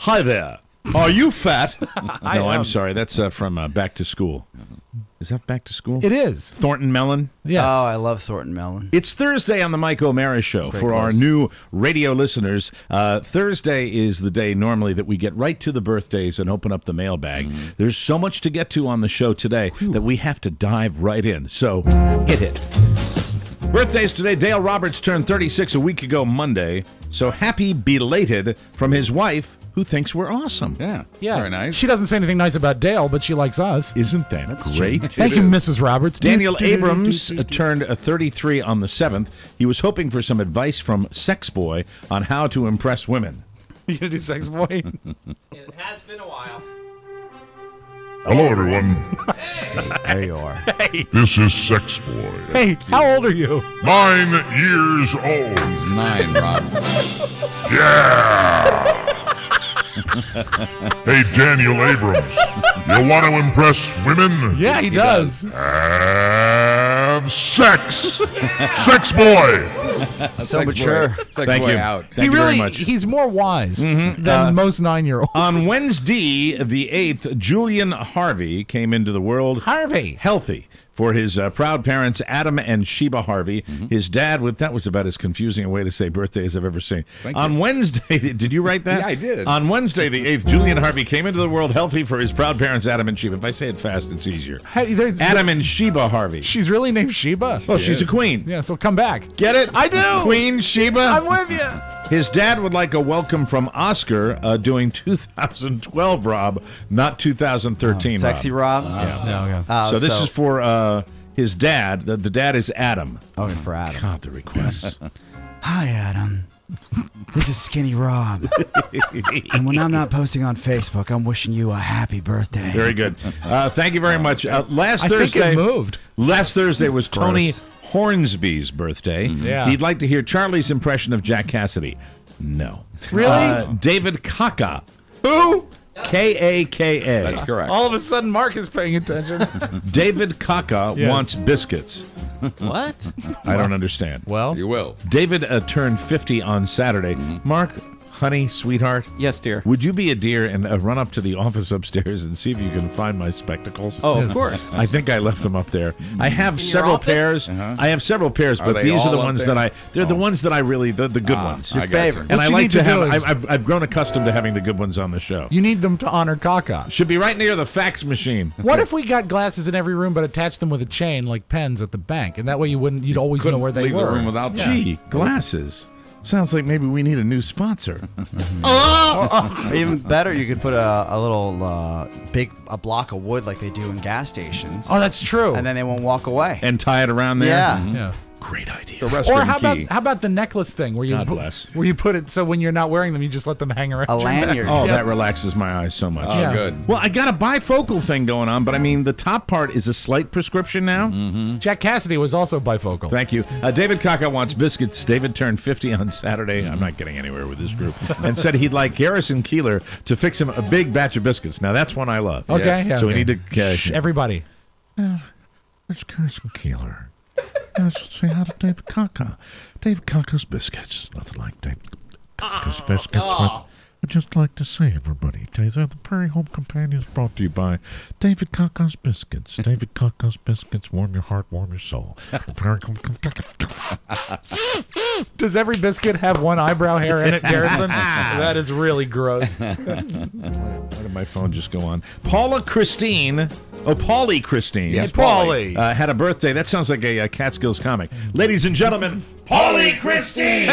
Hi there. Are you fat? No, I'm sorry. That's from Back to School. Is that Back to School? It is. Thornton Mellon? Yes. Oh, I love Thornton Mellon. It's Thursday on the Mike O'Mara Show. For our new radio listeners, Thursday is the day normally that we get right to the birthdays and open up the mailbag. There's so much to get to on the show today that we have to dive right in. So, hit it. Birthdays today. Dale Roberts turned 36 a week ago Monday. So happy belated from his wife, who thinks we're awesome. Yeah. Very nice. She doesn't say anything nice about Dale, but she likes us. Isn't that great? Thank you, Mrs. Roberts. Daniel Abrams turned 33 on the 7th. He was hoping for some advice from Sex Boy on how to impress women. You gonna do Sex Boy? It has been a while. Hello, everyone. Hey, there you are. Hey, This is Sex Boy. hey, how old are you? 9 years old. He's 9, Rob. Yeah! Hey, Daniel Abrams. You want to impress women? Yeah, he does. Have sex. Sex Boy. So mature. Sex Thank boy you. out. Thank you very much. He's more wise than most 9-year-olds. On Wednesday, the 8th, Julian Harvey came into the world Harvey. healthy for his proud parents, Adam and Sheba Harvey. His dad, that was about as confusing a way to say birthday as I've ever seen. On Wednesday, did you write that? Yeah, I did. On Wednesday, the 8th, Julian Harvey came into the world healthy for his proud parents, Adam and Sheba. If I say it fast, it's easier. Hey, Adam and Sheba Harvey. She's really named Sheba. Oh, she's a queen. Yeah, so come back. Get it? I do. Queen Sheba. I'm with you. His dad would like a welcome from Oscar doing 2012, Rob, not 2013, Sexy Rob. Yeah. So this is for his dad. The dad is Adam. Okay, for Adam. God, the requests. Hi, Adam. This is Skinny Rob. And when I'm not posting on Facebook, I'm wishing you a happy birthday. Very good. Thank you very much. Last I Thursday, think it moved. Last Thursday was Tony Gross. Hornsby's birthday. Yeah. He'd like to hear Charlie's impression of Jack Cassidy. No. Really? David Kaka. Who? K-A-K-A. That's correct. All of a sudden, Mark is paying attention. David Kaka Yes. wants biscuits. What? I don't understand. Well, You will. David turned 50 on Saturday. Mark, honey, sweetheart, Yes, dear. would you be a dear and run up to the office upstairs and see if you can find my spectacles? Oh, of course. I think I left them up there. I have several office? pairs. I have several pairs, but they these are all the up ones there? that they're the ones that I really, the good ones. I got favorite. you. And What I you like need to to have, do is- I've grown accustomed to having the good ones on the show. you need them to honor Kaka. Should be right near the fax machine. What if we got glasses in every room but attached them with a chain like pens at the bank? And that way you'd always Couldn't know where they leave were. the room without them. Gee, glasses. Sounds like maybe we need a new sponsor. Or even better, you could put a little a block of wood like they do in gas stations. Oh, that's true. And then they won't walk away. And tie it around there. Yeah. yeah. Great idea. The restaurant Or how key. about the necklace thing where you God bless. where you put it so when you're not wearing them you just let them hang around A your neck. lanyard. Oh, that relaxes my eyes so much. Oh, Yeah. good. Well, I got a bifocal thing going on, but I mean, the top part is a slight prescription now. Jack Cassidy was also bifocal. Thank you. David Kaka wants biscuits. David turned 50 on Saturday. I'm not getting anywhere with this group. And said he'd like Garrison Keeler to fix him a big batch of biscuits. Now, that's one I love. Okay, Yes. yeah, So we okay. need to... Shh, everybody. It's Garrison Keeler. Let's say hi to David Kaka. David Kaka's biscuits. Nothing like David Kaka's biscuits. But I'd just like to say, everybody, the Prairie Home Companions brought to you by David Kaka's Biscuits. David Kaka's Biscuits, warm your heart, warm your soul. Prairie Home Does every biscuit have one eyebrow hair in it, Garrison? That is really gross. Why did my phone just go on? Paulie Christine. Yes, Paulie. Had a birthday. That sounds like a Catskills comic. Ladies and gentlemen, Paulie Christine!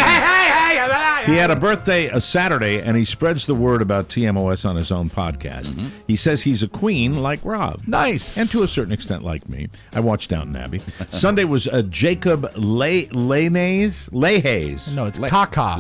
He had a birthday Saturday, and he spreads the word about TMOS on his own podcast. He says he's a queen like Rob. Nice. And to a certain extent like me. I watched Downton Abbey. Sunday was Jacob Lehays. No, it's Kaka.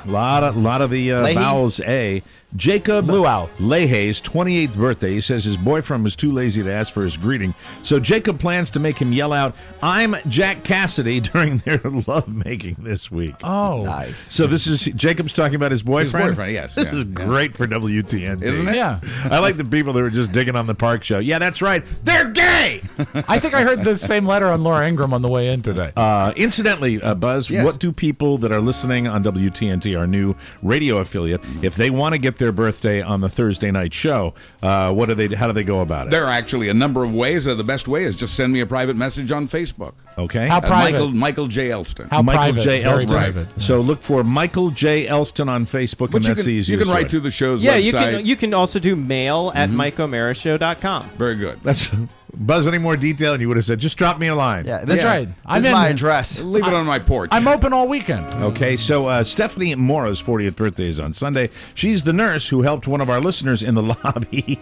A lot of the vowels A. Jacob Lehays' 28th birthday. He says his boyfriend was too lazy to ask for his greeting. So Jacob plans to make him yell out, "I'm Jack Cassidy," during their lovemaking this week. Oh. Nice. So this is Jacob's talking about his boyfriend? His boyfriend, yes. This Yeah. is great for WTN. Isn't it? Yeah. I like the people that were just digging on the Park Show. Yeah, that's right. They're gay! I think I heard the same letter on Laura Ingraham on the way in today. Incidentally, Buzz, what do people that are listening on WTNT, our new radio affiliate, if they want to get their birthday on the Thursday night show, how do they go about it? There are actually a number of ways. The best way is just send me a private message on Facebook. Okay. How private? Michael J. Elston. How Michael private? J. Very Elston. private. So look for Michael J. Elston on Facebook, But and that's the easiest you can write way. to the show's Yeah, website. you can also do mail at MikeOMarashow.com. Very good. That's Buzz. Any more detail, and you would have said, just drop me a line. Yeah, this right. This is my address. Leave it on my porch. I'm open all weekend. Okay, so Stephanie Mora's 40th birthday is on Sunday. She's the nurse who helped one of our listeners in the lobby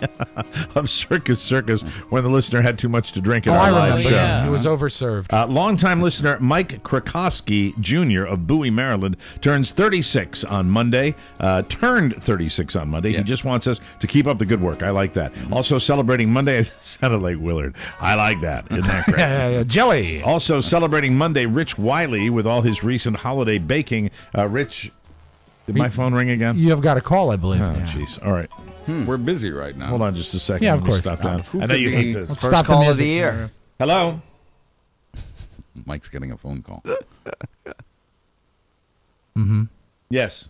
of Circus when the listener had too much to drink at Oh, I our live remember. show. Yeah. He was overserved. Longtime listener Mike Krakowski Jr. of Bowie, Maryland, turns 36 on Monday. Turned 36 on Monday. Yeah. He just wants us to keep up the good work. I like that. Also celebrating Monday, I sounded like Willard. I like that. Isn't that great? Jelly. Also celebrating Monday, Rich Wiley with all his recent holiday baking. Rich, did my phone ring again? You have got a call, I believe. Oh, jeez. All right. We're busy right now. Hold on just a second. Yeah, of Let me course. Stop down. Who I know could you be- hate this. Let's First stop call the of the music. year. Hello? Mike's getting a phone call. Yes.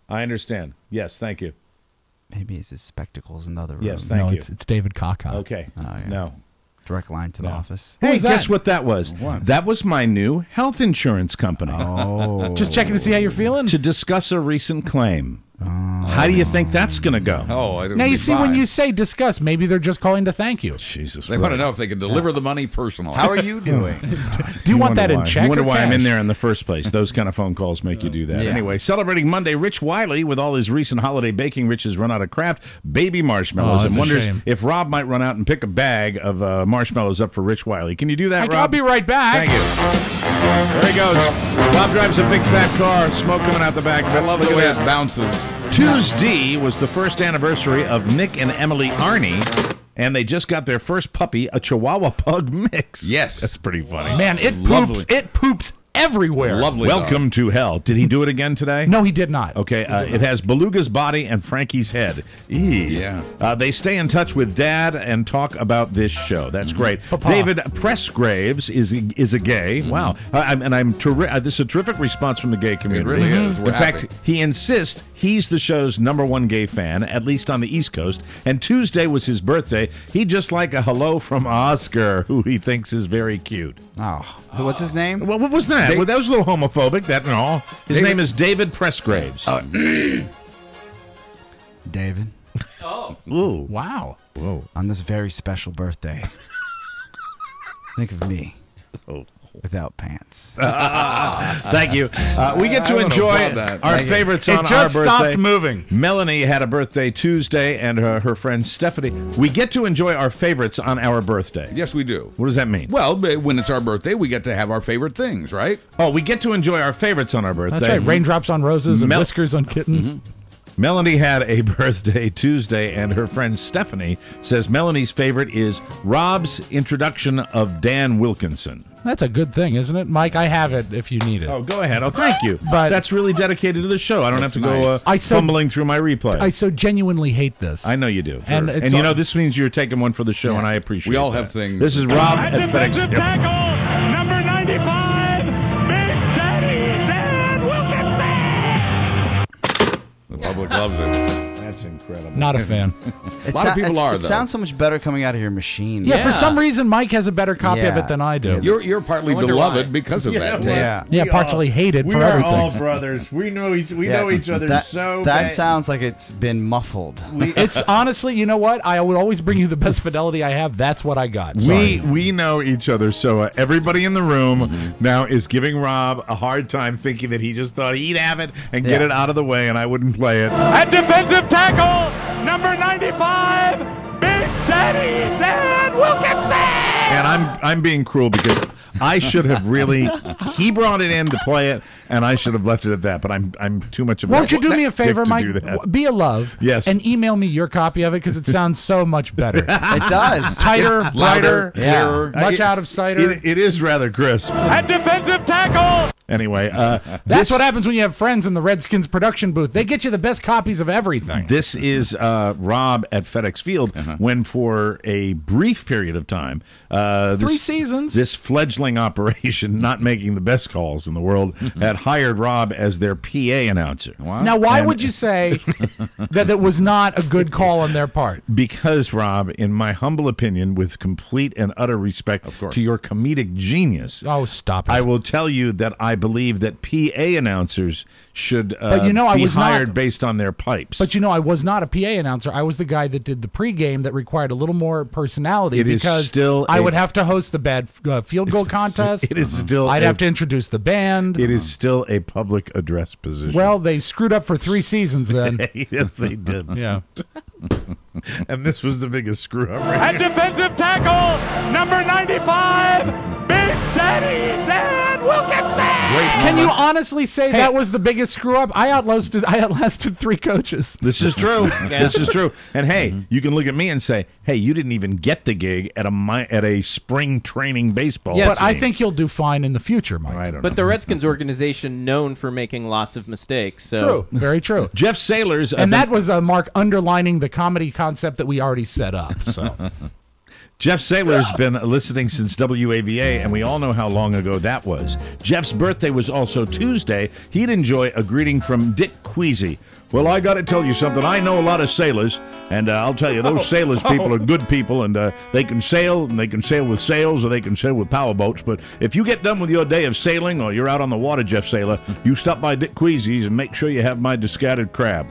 I understand. Yes, thank you. Maybe it's his spectacles in the other room. Yes, thank you. It's David Kaka. Okay. Oh, yeah. No. Direct line to the office. Hey, was guess that? what that was? What? That was my new health insurance company. Oh. Just checking to see how you're feeling. To discuss a recent claim. How do you think that's going to go? Oh, I didn't Now you be see, fine. when you say discuss, maybe they're just calling to thank you. Jesus. They want to know if they can deliver the money personally. How are you doing? Do you want that in check You wonder or why I'm in cash? there in the first place. Those kind of phone calls make you do that. Yeah. Anyway, celebrating Monday, Rich Wiley with all his recent holiday baking. Rich has run out of Kraft baby marshmallows Oh, and that's a wonders shame. if Rob might run out and pick a bag of marshmallows up for Rich Wiley. Can you do that, Rob? I'll be right back. Thank you. There he goes. Rob drives a big fat car, smoke coming out the back. I love the way it bounces. Tuesday was the first anniversary of Nick and Emily Arney, and they just got their first puppy, a Chihuahua Pug mix. Yes. That's pretty funny. Man, it Lovely. poops. It poops everywhere. Lovely. Welcome to hell. Did he do it again today? No, he did not. Okay, it has Beluga's body and Frankie's head. Yeah. They stay in touch with Dad and talk about this show. That's great. Papa. David Pressgraves is a gay. Wow. This is a terrific response from the gay community. really is. We're in happy. fact, he insists he's the show's #1 gay fan, at least on the East Coast. And Tuesday was his birthday. He'd just like a hello from Oscar, who he thinks is very cute. Oh. What's his name? Well, what was that? Well, that was a little homophobic. That and all. His David- name is David Pressgraves. David. Ooh. Wow. Whoa. On this very special birthday, think of me Oh. without pants. Thank you. We get I to don't enjoy applaud that. our Thank you. favorites It on just our birthday. stopped moving. Melanie had a birthday Tuesday, and her friend Stephanie. We get to enjoy our favorites on our birthday. Yes, we do. What does that mean? Well, when it's our birthday, we get to have our favorite things, right? Oh, we get to enjoy our favorites on our birthday. That's right. Raindrops on roses and Mel- whiskers on kittens. Melanie had a birthday Tuesday, and her friend Stephanie says Melanie's favorite is Rob's introduction of Dan Wilkinson. That's a good thing, isn't it, Mike? I have it if you need it. Oh, go ahead. Oh, thank you. But- that's really dedicated to the show. I don't have to go nice. I so- fumbling through my replay. I so genuinely hate this. I know you do. And it's you all- know, this means you're taking one for the show, and I appreciate We all that. have things. This is Rob at FedEx. Defensive tackle, number 95, Big Daddy Dan Wilkinson! The public loves it. That's incredible. Not a fan. A lot of people are, It though. sounds so much better coming out of your machine. Yeah, for some reason, Mike has a better copy of Yeah. it than I do. You're partly wonder beloved why. because of that. Too. Yeah. Yeah, partially hated We for are everything. all brothers. We know each other that, so That bad. sounds like it's been muffled. It's honestly, you know what? I would always bring you the best fidelity I have. That's what I got. Sorry. We know each other, so everybody in the room now is giving Rob a hard time, thinking that he just thought he'd have it and get Yeah. it out of the way, and I wouldn't play it. At defensive tackle, number 95, Big Daddy Dan Wilkinson! And I'm being cruel because I should have really. He brought it in to play it, and I should have left it at that. But I'm too much of a Won't you do me a dick favor, to Mike? do that. Be a love. Yes. And email me your copy of it because it sounds so much better. It does. Tighter, Louder, brighter, Yeah. clearer. much out of cider. It is rather crisp. At defensive tackle, Anyway, That's what happens when you have friends in the Redskins production booth. They get you the best copies of everything. This is Rob at FedEx Field when, for a brief period of time, 3 seasons, this fledgling operation, not making the best calls in the world, had hired Rob as their PA announcer. Wow. Now, why would you say that it was not a good call on their part? Because, Rob, in my humble opinion, with complete and utter respect to your comedic genius, Oh, stop it. I will tell you that I believe that PA announcers should be hired based on their pipes. But I was not a PA announcer. I was the guy that did the pregame that required a little more personality It is because still I would have to host the bad field goal contest. It is still I'd have to introduce the band. It is still a public address position. Well, they screwed up for 3 seasons then. Yes, they did. Yeah. And this was the biggest screw up. At defensive tackle, number 95, Big Daddy Dan Wilkinson. Can you honestly say that was the biggest screw up? I outlasted 3 coaches. This is true. This is true. And hey, you can look at me and say, "Hey, you didn't even get the gig at a spring training baseball." Yes, But I think you'll do fine in the future, Mike. I don't know. But the Redskins organization known for making lots of mistakes. So. True. Very true. Jeff Saylor's And that was Mark underlining the comedy concept that we already set up. So Jeff Saylor's been listening since WAVA, and we all know how long ago that was. Jeff's birthday was also Tuesday. He'd enjoy a greeting from Dick Queasy. Well, I got to tell you something. I know a lot of sailors, and I'll tell you, those sailors people are good people, and they can sail, and they can sail with sails, or they can sail with power boats. But if you get done with your day of sailing, or you're out on the water, Jeff Saylor, you stop by Dick Queasy's and make sure you have my discarded crab.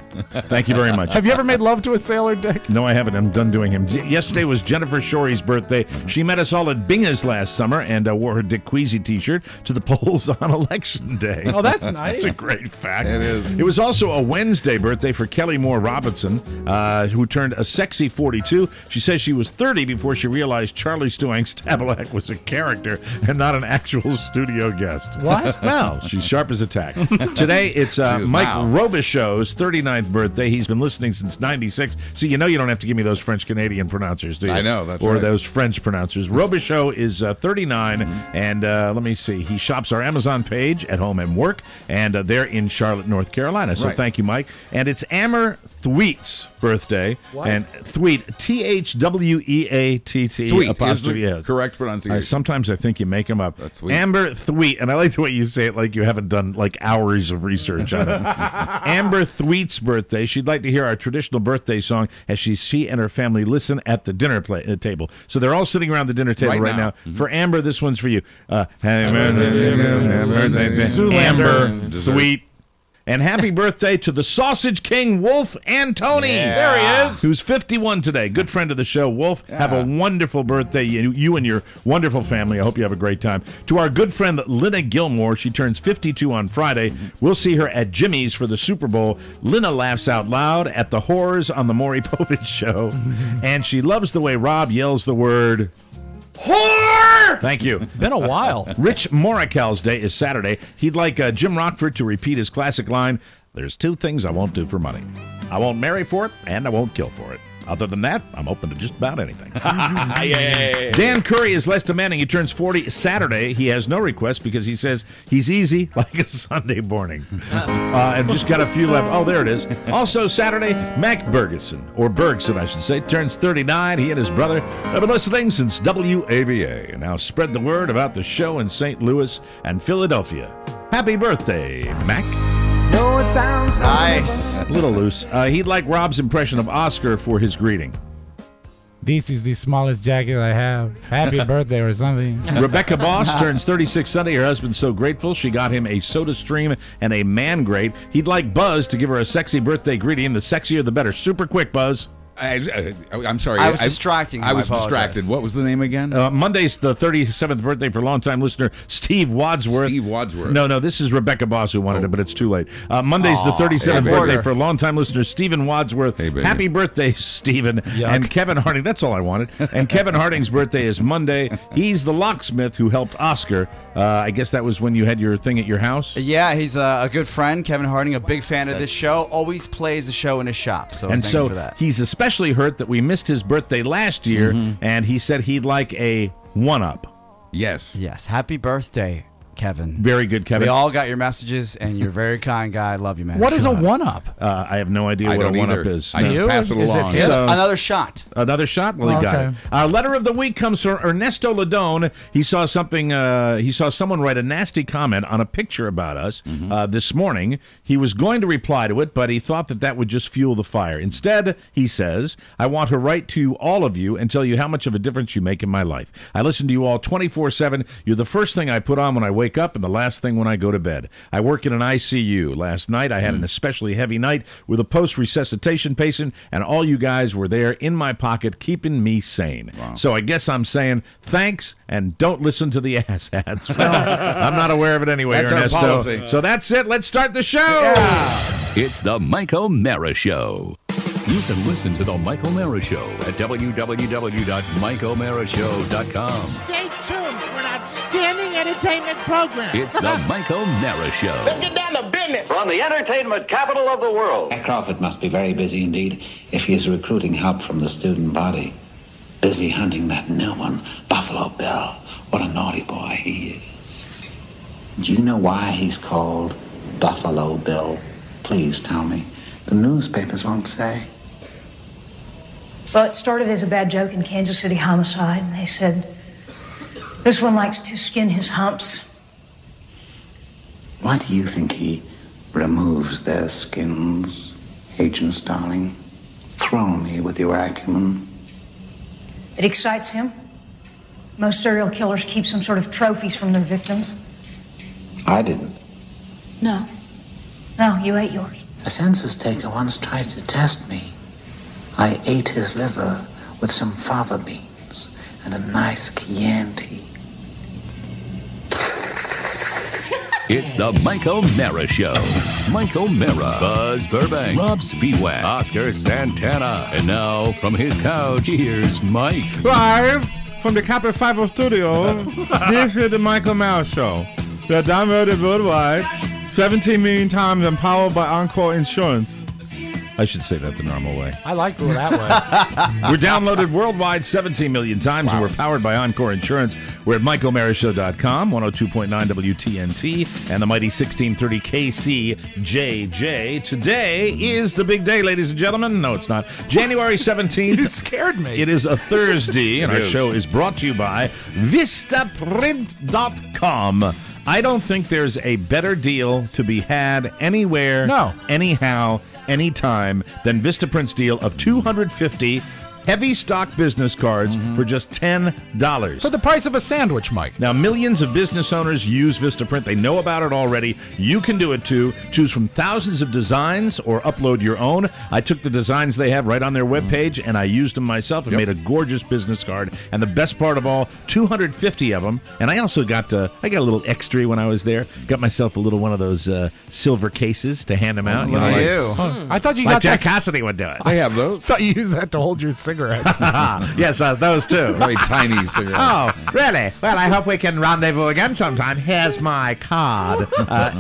Thank you very much. have you ever made love to a sailor, Dick? No, I haven't. I'm done doing him. Yesterday was Jennifer Shorey's birthday. She met us all at Binga's last summer and wore her Dick Queasy t-shirt to the polls on Election Day. Oh, that's nice. That's a great fact. It is. It was also a Wednesday birthday for Kelly Moore Robinson, who turned a sexy 42. She says she was 30 before she realized Charlie Stuang-Stabalak was a character and not an actual studio guest. What? Well, she's sharp as a tack. Today, it's Mike Robichaux's 39th birthday. He's been listening since 96. See, you don't have to give me those French-Canadian pronouncers, do you? I know, that's or right. those French pronouncers. Robichaux is 39, and let me see. He shops our Amazon page at home and work, and they're in Charlotte, North Carolina. So thank you, Mike. And it's Amber Thweet's birthday. What? And Thweet, Thweatt, Thweet apostrophe is the S. correct pronunciation. Sometimes I think you make them up. That's sweet. Amber Thweet, and I like the way you say it like you haven't done hours of research on it. Amber Thweet's birthday. She'd like to hear our traditional birthday song as she and her family listen at the dinner table. So they're all sitting around the dinner table right now. For Amber, this one's for you. Amber Thweet. And happy birthday to the Sausage King, Wolf Antoni. Yeah. There he is. Who's 51 today. Good friend of the show, Wolf. Yeah. Have a wonderful birthday, you and your wonderful family. I hope you have a great time. To our good friend, Lynna Gilmore, she turns 52 on Friday. We'll see her at Jimmy's for the Super Bowl. Lynna laughs out loud at the horrors on the Maury Povich Show. And she loves the way Rob yells the word... whore! Thank you. Been a while. Rich Morical's day is Saturday. He'd like Jim Rockford to repeat his classic line, "There's 2 things I won't do for money. I won't marry for it, and I won't kill for it. Other than that, I'm open to just about anything." Yay. Dan Curry is less demanding. He turns 40 Saturday. He has no requests because he says he's easy like a Sunday morning. And just got a few left. Oh, there it is. Also Saturday, Mac Bergeson, or Bergson, I should say, turns 39. He and his brother have been listening since WAVA. And now spread the word about the show in St. Louis and Philadelphia. Happy birthday, Mac. No, it sounds nice. A little loose. He'd like Rob's impression of Oscar for his greeting. This is the smallest jacket I have. Happy birthday or something. Rebecca Boss turns 36 Sunday. Her husband's so grateful she got him a Soda Stream and a Man Grate. He'd like Buzz to give her a sexy birthday greeting. The sexier, the better. Super quick, Buzz. I'm sorry. I was distracting. I was distracted. What was the name again? Monday's the 37th birthday for longtime listener Steve Wadsworth. Steve Wadsworth. No, this is Rebecca Boss who wanted it, but it's too late. Monday's the 37th birthday for longtime listener Stephen Wadsworth. Hey, baby. Happy birthday, Stephen. Yuck. And Kevin Harding. That's all I wanted. And Kevin Harding's birthday is Monday. He's the locksmith who helped Oscar. I guess that was when you had your thing at your house? Yeah, he's a good friend. Kevin Harding, a big fan of this show. Always plays the show in his shop. So and thank so you for that. he's especially hurt that we missed his birthday last year, and he said he'd like a one-up. Yes. Yes, happy birthday, Kevin. Very good, Kevin. We all got your messages, and you're a very kind guy. I love you, man. What is a 1-up? I have no idea what a 1-up is. I just pass it along. Another shot. Another shot? Well, he got it. Our letter of the week comes from Ernesto Ladone. He saw something. He saw someone write a nasty comment on a picture about us this morning. He was going to reply to it, but he thought that would just fuel the fire. Instead, he says, I want to write to all of you and tell you how much of a difference you make in my life. I listen to you all 24/7. You're the first thing I put on when I wake up and the last thing when I go to bed. I work in an ICU. Last night, I had an especially heavy night with a post-resuscitation patient, and all you guys were there in my pocket keeping me sane. Wow. So I guess I'm saying thanks and don't listen to the asshats. Well, I'm not aware of it anyway, That's Ernesto. our policy. So that's it. Let's start the show. Yeah. It's the Mike O'Mara Show. You can listen to the Mike O'Mara Show at www.mikeomarashow.com. Stay tuned for an outstanding entertainment program. It's the Mike O'Mara Show. Let's get down to business. From the entertainment capital of the world. Jack Crawford must be very busy indeed if he is recruiting help from the student body. Busy hunting that new one, Buffalo Bill. What a naughty boy he is. Do you know why he's called Buffalo Bill? Please tell me. The newspapers won't say. Well, it started as a bad joke in Kansas City homicide. They said, this one likes to skin his humps. Why do you think he removes their skins, Agent Starling? Throw me with your acumen. It excites him. Most serial killers keep some sort of trophies from their victims. I didn't. No. No, you ate yours. A census taker once tried to test me. I ate his liver with some fava beans and a nice Chianti. It's the Mike O'Mara Show. Mike O'Mara, Buzz Burbank, Rob Speedwagon, Oscar Santana. And now, from his couch, here's Mike. Live from the Capitol 50 studio, this is the Mike O'Mara Show. We are downloaded worldwide 17 million times and powered by Encore Insurance. I should say that the normal way. I like it that way. We're downloaded worldwide 17 million times, and we're powered by Encore Insurance. We're at MikeO'MaraShow.com, 102.9 WTNT, and the mighty 1630 KCJJ. Today is the big day, ladies and gentlemen. No, it's not. January 17th. You scared me. It is a Thursday, and our show is brought to you by VistaPrint.com. I don't think there's a better deal to be had anywhere, anyhow, anytime than Vistaprint's deal of 250 heavy stock business cards for just $10. For the price of a sandwich, Mike. Now, millions of business owners use Vistaprint. They know about it already. You can do it too. Choose from thousands of designs or upload your own. I took the designs they have right on their webpage, and I used them myself and made a gorgeous business card. And the best part of all, 250 of them. And I also got a little extra when I was there. Got myself a little one of those silver cases to hand them out. I thought you like got Jack that. Cassidy would do it. I have those. I thought you used that to hold your cigarettes. Yes, those too. Very tiny cigarettes. Oh, really? Well, I hope we can rendezvous again sometime. Here's my card.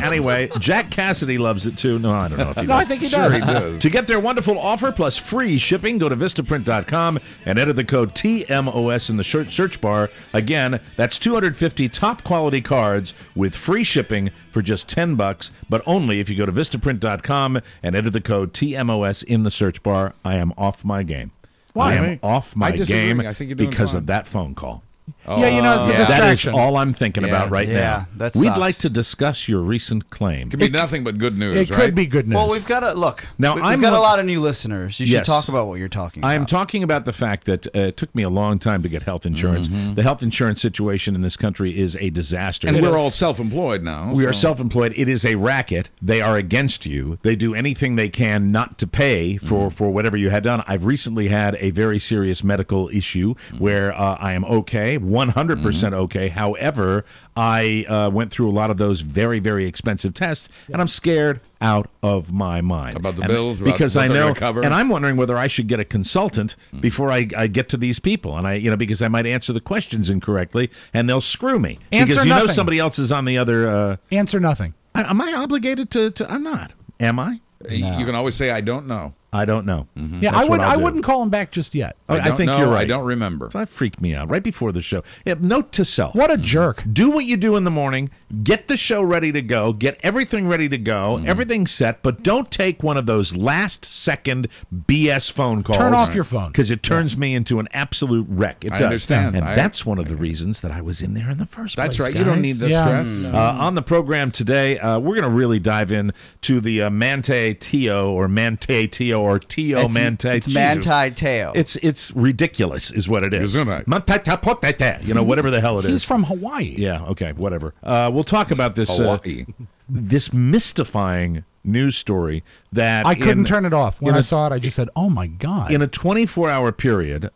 Anyway, Jack Cassidy loves it too. No, I don't know if he does. No, I think he does. Sure he does. To get their wonderful offer plus free shipping, go to Vistaprint.com and enter the code TMOS in the search bar. Again, that's 250 top quality cards with free shipping for just $10, but only if you go to Vistaprint.com and enter the code TMOS in the search bar. I am off my game. Why? I am off my game I think you're doing because fine. of that phone call. Yeah, you know, it's a That is distraction. all I'm thinking about right now. that We'd sucks. like to discuss your recent claim. Could be nothing but good news, It right? could be good news. Well, we've got to look. Now, we've I'm got a look- lot of new listeners. You should Yes. talk about what you're talking about. I am talking about the fact that it took me a long time to get health insurance. The health insurance situation in this country is a disaster. And we're all self-employed now. We are self-employed. It is a racket. They are against you. They do anything they can not to pay for whatever you had done. I've recently had a very serious medical issue where I am okay, 100% okay. However, I went through a lot of those very, very expensive tests, and I'm scared out of my mind. About the bills, about because what I they're know, gonna cover. and I'm wondering whether I should get a consultant before I get to these people, and because I might answer the questions incorrectly, and they'll screw me. Answer because you know nothing. somebody else is on the other. Answer nothing. Am I obligated to? I'm not. Am I? You can always say, I don't know. I don't know. Yeah, I wouldn't call him back just yet. I think you're right. I don't remember. So that freaked me out right before the show. Yeah, note to self. What a jerk. Do what you do in the morning. Get the show ready to go. Get everything ready to go. Everything set. But don't take one of those last-second BS phone calls. Turn off your phone. Because it turns me into an absolute wreck. It does. Understand. And that's one of the reasons that I was in there in the first place. That's right. Guys. You don't need the stress. On the program today, we're going to really dive in to the Manti Te'o or Manti Te'o or Te'o Manti. It's Manti Te'o. It's ridiculous, is what it is. Isn't it? Whatever the hell it is. He's from Hawaii. Yeah. Okay. Whatever. We'll talk about this. Hawaii. This mystifying news story that I couldn't turn it off when I saw it. I just said, "Oh my god!" In a 24-hour period,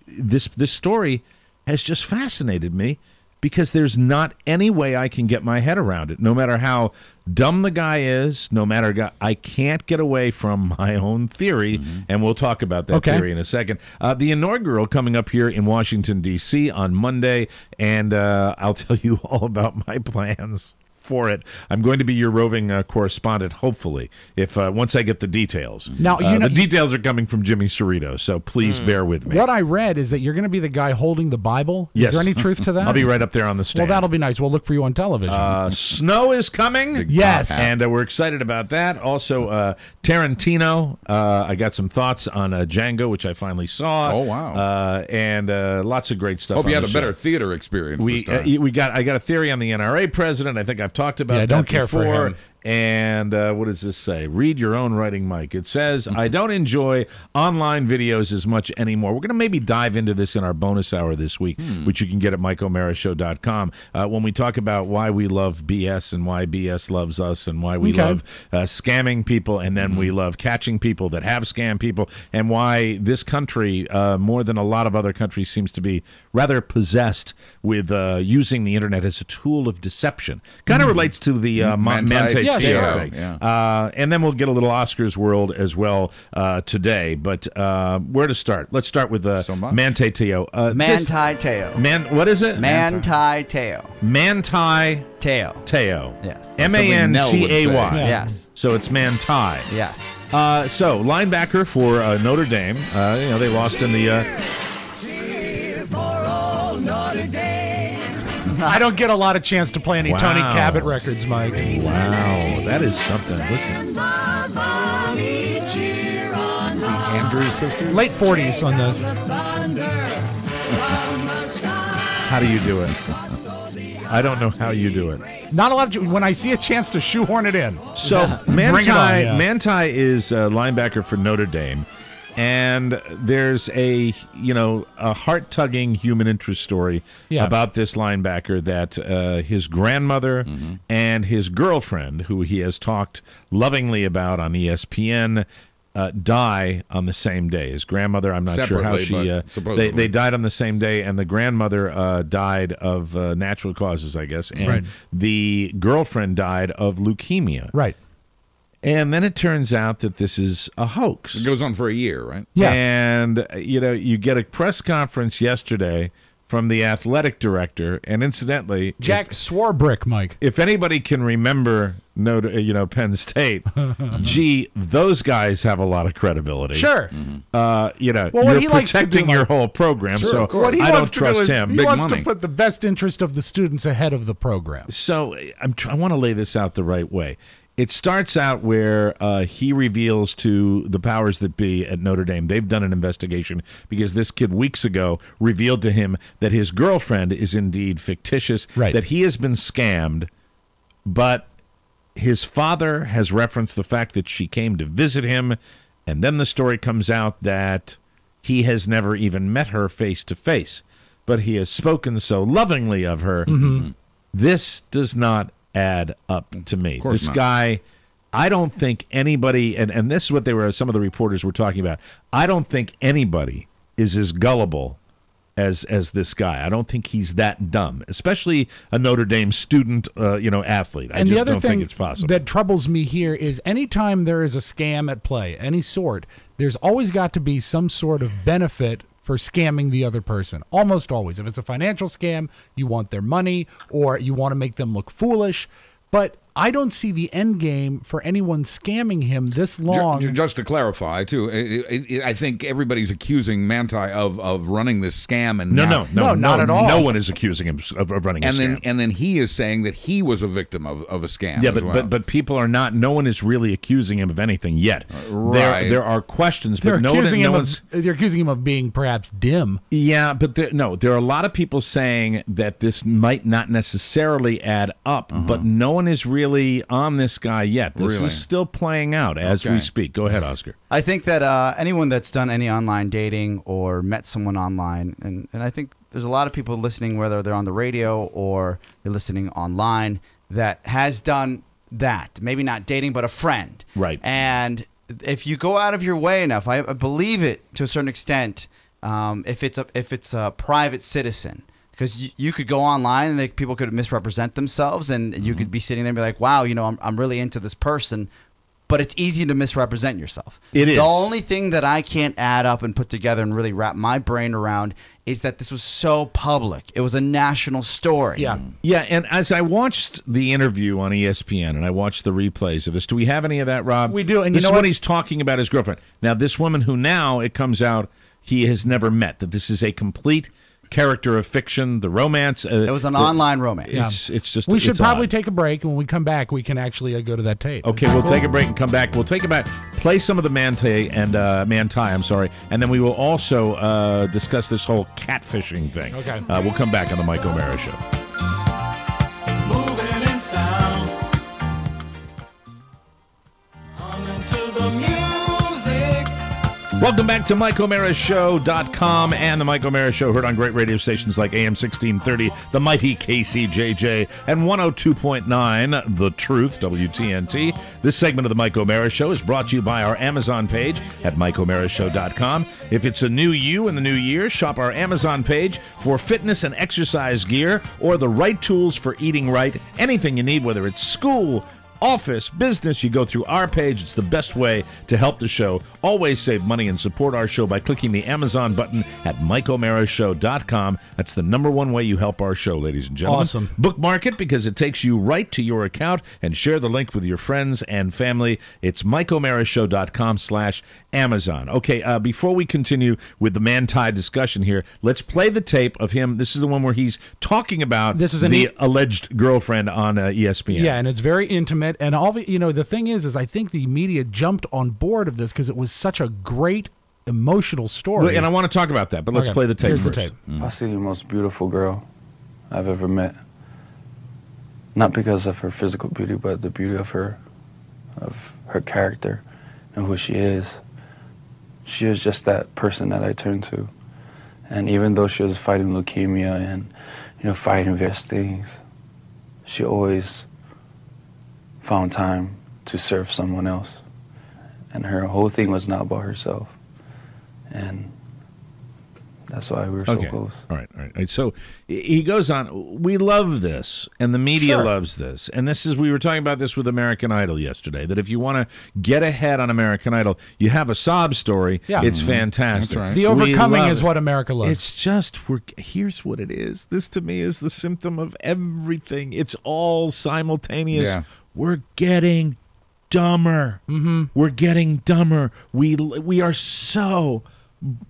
this story has just fascinated me. Because there's not any way I can get my head around it. No matter how dumb the guy is, I can't get away from my own theory, and we'll talk about that theory in a second. The inaugural coming up here in Washington, D.C. on Monday, and I'll tell you all about my plans for it. I'm going to be your roving correspondent, hopefully, if once I get the details. Now, the details are coming from Jimmy Cerrito, so please bear with me. What I read is that you're going to be the guy holding the Bible. Yes. Is there any truth to that? I'll be right up there on the stand. Well, that'll be nice. We'll look for you on television. Snow is coming. Yes. And we're excited about that. Also, Tarantino. I got some thoughts on Django, which I finally saw. Oh, wow. And lots of great stuff. Hope you had a show. better theater experience this time. I got a theory on the NRA president. I think I've talked about that don't care before. for him. And what does this say? Read your own writing, Mike. It says, I don't enjoy online videos as much anymore. We're going to maybe dive into this in our bonus hour this week, which you can get at MikeO'MaraShow.com, when we talk about why we love BS and why BS loves us and why we love scamming people and then we love catching people that have scammed people and why this country, more than a lot of other countries, seems to be rather possessed with using the internet as a tool of deception. Kind of relates to the Manti Te'o thing. And then we'll get a little Oscars world as well today. But where to start? Let's start with Manti Te'o. Manti Te'o. What is it? Manti Te'o. Manti Te'o. Yes. M-A-N-T-A-Y. Yes. So it's Manti. Yes. So linebacker for Notre Dame. They lost in the. I don't get a lot of chance to play any Tony Cabot records, Mike. Wow, that is something. Listen. The Andrews sisters? Late 40s on this. How do you do it? I don't know how you do it. Not a lot of when I see a chance to shoehorn it in. So Manti is a linebacker for Notre Dame. And there's a heart-tugging human interest story about this linebacker that his grandmother and his girlfriend, who he has talked lovingly about on ESPN, die on the same day. His grandmother, I'm not sure how she... they died on the same day, and the grandmother died of natural causes, I guess, and the girlfriend died of leukemia. Right. And then it turns out that this is a hoax. It goes on for a year, right? Yeah. And, you get a press conference yesterday from the athletic director, and incidentally... Jack Swarbrick, Mike. If anybody can remember, Penn State, gee, those guys have a lot of credibility. Sure. You're protecting your whole program, so I don't trust him. He wants to put the best interest of the students ahead of the program. So I want to lay this out the right way. It starts out where he reveals to the powers that be at Notre Dame, they've done an investigation because this kid weeks ago revealed to him that his girlfriend is indeed fictitious, that he has been scammed, but his father has referenced the fact that she came to visit him, and then the story comes out that he has never even met her face to face, but he has spoken so lovingly of her. This does not add up to me. This guy, I don't think anybody, and this is what some of the reporters were talking about, I don't think anybody is as gullible as this guy. I don't think he's that dumb, especially a Notre Dame student, athlete. I just don't think it's possible. That troubles me here is anytime there is a scam at play, any sort, there's always got to be some sort of benefit for scamming the other person. Almost always. If it's a financial scam, you want their money or you want to make them look foolish. But I don't see the end game for anyone scamming him this long. Just to clarify, too, I think everybody's accusing Manti of running this scam, and no, not at all. No one is accusing him of running a scam. And then he is saying that he was a victim of a scam. Yeah, as well. but people are not. No one is really accusing him of anything yet. Right. There are questions, but they're accusing him of being perhaps dim. Yeah, but there are a lot of people saying that this might not necessarily add up, but no one is really on this guy yet. This is still playing out as we speak. Go ahead, Oscar. I think that anyone that's done any online dating or met someone online, and I think there's a lot of people listening, whether they're on the radio or they're listening online, that has done that. Maybe not dating, but a friend. Right. And if you go out of your way enough, I believe it to a certain extent, if it's a private citizen. Because you could go online and people could misrepresent themselves, and you could be sitting there and be like, wow, I'm really into this person. But it's easy to misrepresent yourself. It is. The only thing that I can't add up and put together and really wrap my brain around is that this was so public. It was a national story. Yeah. Yeah, and as I watched the interview on ESPN and I watched the replays of this, do we have any of that, Rob? We do. And this you know is when what? he's talking about his girlfriend. Now, this woman who now, it comes out, he has never met, that this is a complete character of fiction, the romance. It was an online romance. It's just. We should probably odd. take a break, and when we come back, we can actually go to that tape. Okay, we'll take a break and come back. We'll take about play some of the Manti, and then we will also discuss this whole catfishing thing. Okay, we'll come back on the Mike O'Mara Show. Moving in sound. On into the music. Welcome back to MikeO'MaraShow.com and the Mike O'Mara Show, heard on great radio stations like AM 1630, the mighty KCJJ, and 102.9, The Truth, WTNT. This segment of the Mike O'Mara Show is brought to you by our Amazon page at MikeO'MaraShow.com. If it's a new you in the new year, shop our Amazon page for fitness and exercise gear or the right tools for eating right. Anything you need, whether it's school, office, business, you go through our page. It's the best way to help the show. Always save money and support our show by clicking the Amazon button at MikeO'MaraShow.com. That's the #1 way you help our show, ladies and gentlemen. Awesome. Bookmark it because it takes you right to your account, and share the link with your friends and family. It's MikeO'MaraShow.com/Amazon. Okay, before we continue with the Manti discussion here, let's play the tape of him. This is the one where he's talking about the alleged girlfriend on ESPN. Yeah, and it's very intimate. And all the thing is I think the media jumped on board of this because it was such a great emotional story. And I want to talk about that, but let's play the tape first. I see the most beautiful girl I've ever met. Not because of her physical beauty, but the beauty of her character and who she is. She is just that person that I turn to. And even though she was fighting leukemia and, fighting various things, she always found time to serve someone else. And her whole thing was not about herself. And that's why we were so close. All right. So he goes on, we love this, and the media loves this. And we were talking about this with American Idol yesterday, that if you want to get ahead on American Idol, you have a sob story. Yeah. It's fantastic. That's right. The overcoming is what America loves. It's just, here's what it is. This to me is the symptom of everything. It's all simultaneous. Yeah. We're getting dumber. Mm-hmm. We're getting dumber. We are so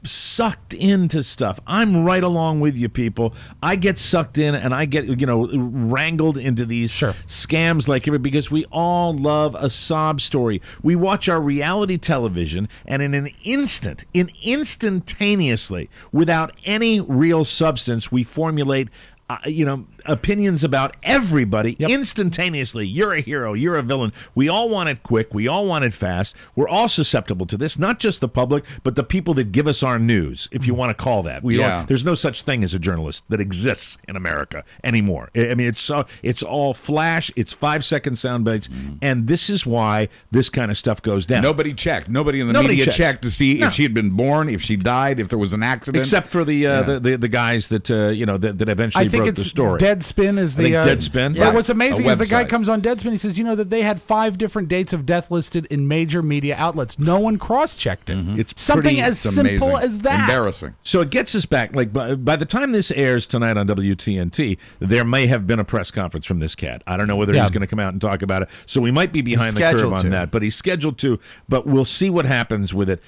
sucked into stuff. I'm right along with you, people. I get sucked in and I get wrangled into these scams because we all love a sob story. We watch our reality television, and instantaneously, without any real substance, we formulate opinions about everybody instantaneously. You're a hero. You're a villain. We all want it quick. We all want it fast. We're all susceptible to this, not just the public, but the people that give us our news, if you want to call that. There's no such thing as a journalist that exists in America anymore. I mean, it's all flash. It's 5-second sound bites, and this is why this kind of stuff goes down. Nobody checked. Nobody in the media checked to see if she had been born, if she died, if there was an accident. Except for the guys that that eventually broke the story. Deadspin is the Deadspin. But what's amazing is the guy website. comes on Deadspin. He says, that they had 5 different dates of death listed in major media outlets. No one cross-checked it. It's something pretty- as It's simple amazing. as that. Embarrassing. So it gets us back. Like by the time this airs tonight on WTNT, there may have been a press conference from this cat. I don't know whether he's going to come out and talk about it. So we might be behind the curve on that. But he's scheduled to. But we'll see what happens with it.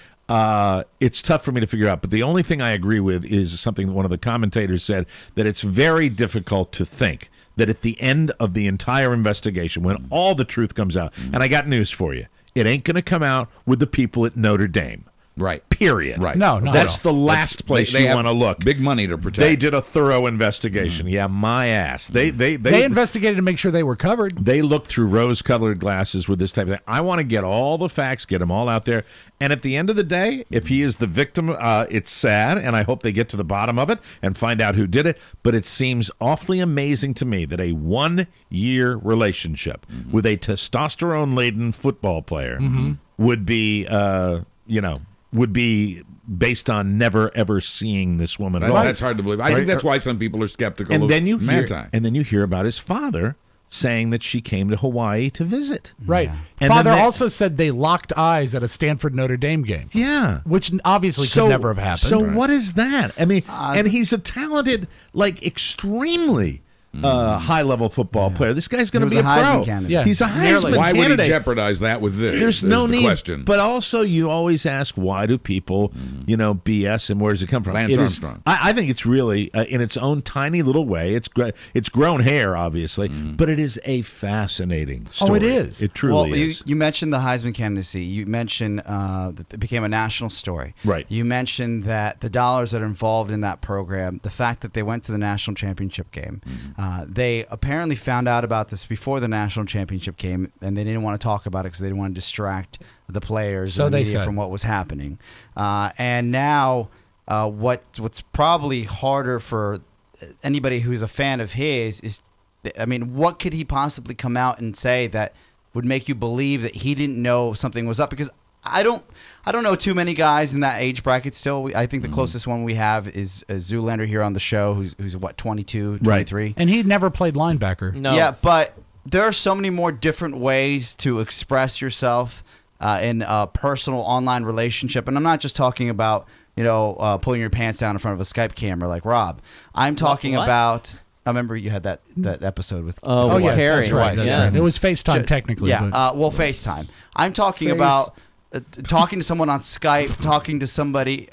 It's tough for me to figure out. But the only thing I agree with is something that one of the commentators said, that it's very difficult to think that at the end of the entire investigation, when all the truth comes out, and I got news for you, it ain't going to come out with the people at Notre Dame. Right. Period. Right. No, That's the last place they you have want to look. Big money to protect. They did a thorough investigation. Yeah, my ass. They investigated to make sure they were covered. They looked through rose-colored glasses with this type of thing. I want to get all the facts, get them all out there. And at the end of the day, if he is the victim, it's sad, and I hope they get to the bottom of it and find out who did it. But it seems awfully amazing to me that a one-year relationship with a testosterone-laden football player would be, would be based on never ever seeing this woman at all. That's hard to believe. I think that's why some people are skeptical of Manti. And then you hear about his father saying that she came to Hawaii to visit. Right. And Father then also said they locked eyes at a Stanford Notre Dame game. Yeah. Which obviously could never have happened. So what is that? I mean, and he's a talented, like extremely high-level football player. This guy's going to be a Heisman pro. candidate. Yeah. He's a Heisman Why candidate. would he jeopardize that with this? There's is no the need. question. But also, you always ask, why do people, BS, and where does it come from? Lance It is- Armstrong. I think it's really, in its own tiny little way, it's grown hair, obviously, but it is a fascinating story. Oh, it is. It truly well, is. You mentioned the Heisman candidacy. You mentioned that it became a national story. Right. You mentioned that the dollars that are involved in that program, the fact that they went to the national championship game, they apparently found out about this before the national championship game, and they didn't want to talk about it because they didn't want to distract the players So and the they media said. from what was happening. And now, what's probably harder for anybody who's a fan of his is, I mean, what could he possibly come out and say that would make you believe that he didn't know something was up? Because I don't know too many guys in that age bracket still. I think the closest one we have is Zoolander here on the show, who's what, 22, 23? And he never played linebacker. No. Yeah, but there are so many more different ways to express yourself in a personal online relationship. And I'm not just talking about, pulling your pants down in front of a Skype camera like Rob. I'm talking What? about... I remember you had that episode with yeah, Carrie. That's right. That's Yes. right. It was FaceTime technically. Yeah, but- FaceTime. I'm talking about talking to someone on Skype, talking to somebody,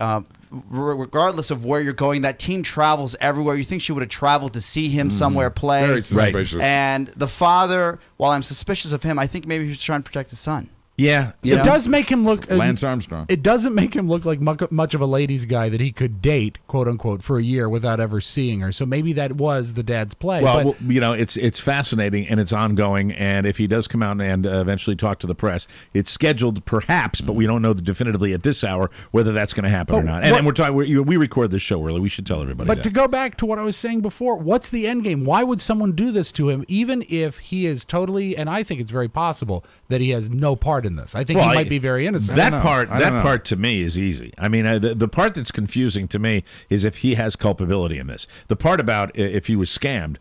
regardless of where you're going. That team travels everywhere. You think she would have traveled to see him somewhere play. Very suspicious. And the father, while I'm suspicious of him, I think maybe he was trying to protect his son. Yeah. It does make him look Lance Armstrong. It doesn't make him look like much of a ladies' guy that he could date, quote unquote, for a year without ever seeing her. So maybe that was the dad's play. Well, but it's fascinating and it's ongoing. And if he does come out and eventually talk to the press, it's scheduled perhaps, but we don't know definitively at this hour whether that's going to happen or not. And we're talking. We record this show early. We should tell everybody. But that. to go back to what I was saying before, what's the end game? Why would someone do this to him, even if he is totally? And I think it's very possible that he has no part in this. I think he might be very innocent. That part to me is easy. I mean, the part that's confusing to me is if he has culpability in this. The part about if he was scammed,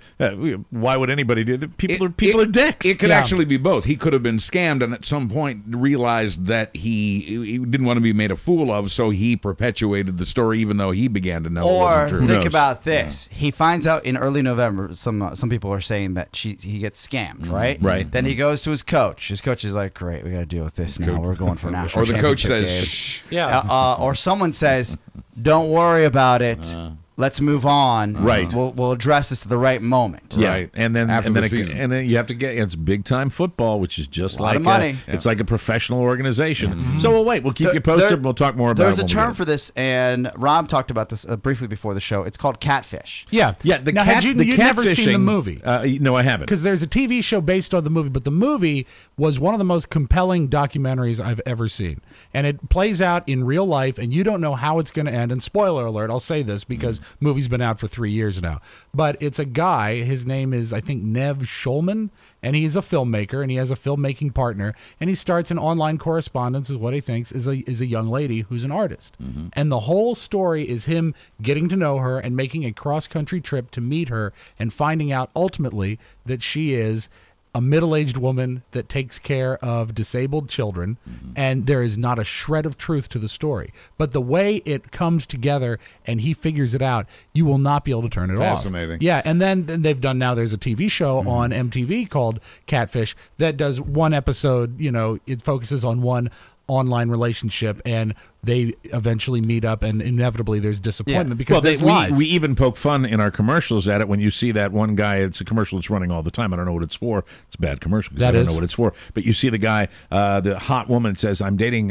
why would anybody do that? People are dicks. It could actually be both. He could have been scammed and at some point realized that he didn't want to be made a fool of, so he perpetuated the story even though he began to know it Or wasn't true. think about this: he finds out in early November. Some people are saying that he gets scammed, right? Right. Then he goes to his coach. His coach is like, "Great, we got to deal with this now. We're going for national." Or the coach championship says, game." "Shh." Yeah. Or someone says, "Don't worry about it. Let's move on. Right. We'll address this at the right moment." Yeah, Right. and then After and then the season. and then you have to get it's big time football, which is just A lot like of money. It's like a professional organization. So we'll wait. We'll keep you posted. And we'll talk more about. There's it a when we term get it. for this, and Rob talked about this briefly before the show. It's called catfish. Yeah. Yeah, the now, cat. had the you've never seen the catfishing- movie. No, I haven't. Because there's a TV show based on the movie, but the movie was one of the most compelling documentaries I've ever seen. And it plays out in real life, and you don't know how it's going to end. And spoiler alert, I'll say this because movie's been out for 3 years now. But it's a guy. His name is, I think, Nev Schulman, and he's a filmmaker, and he has a filmmaking partner, and he starts an online correspondence with what he thinks is a young lady who's an artist. And the whole story is him getting to know her and making a cross-country trip to meet her and finding out ultimately that she is a middle-aged woman that takes care of disabled children, and there is not a shred of truth to the story. But the way it comes together and he figures it out, you will not be able to turn it off. Fascinating. Yeah, and then they've done, now there's a TV show on MTV called Catfish that does one episode, you know, it focuses on one online relationship, and they eventually meet up, and inevitably there's disappointment because there's lies. We even poke fun in our commercials at it when you see that one guy. It's a commercial that's running all the time. I don't know what it's for. It's a bad commercial because I don't know what it's for. But you see the guy, the hot woman says, "I'm dating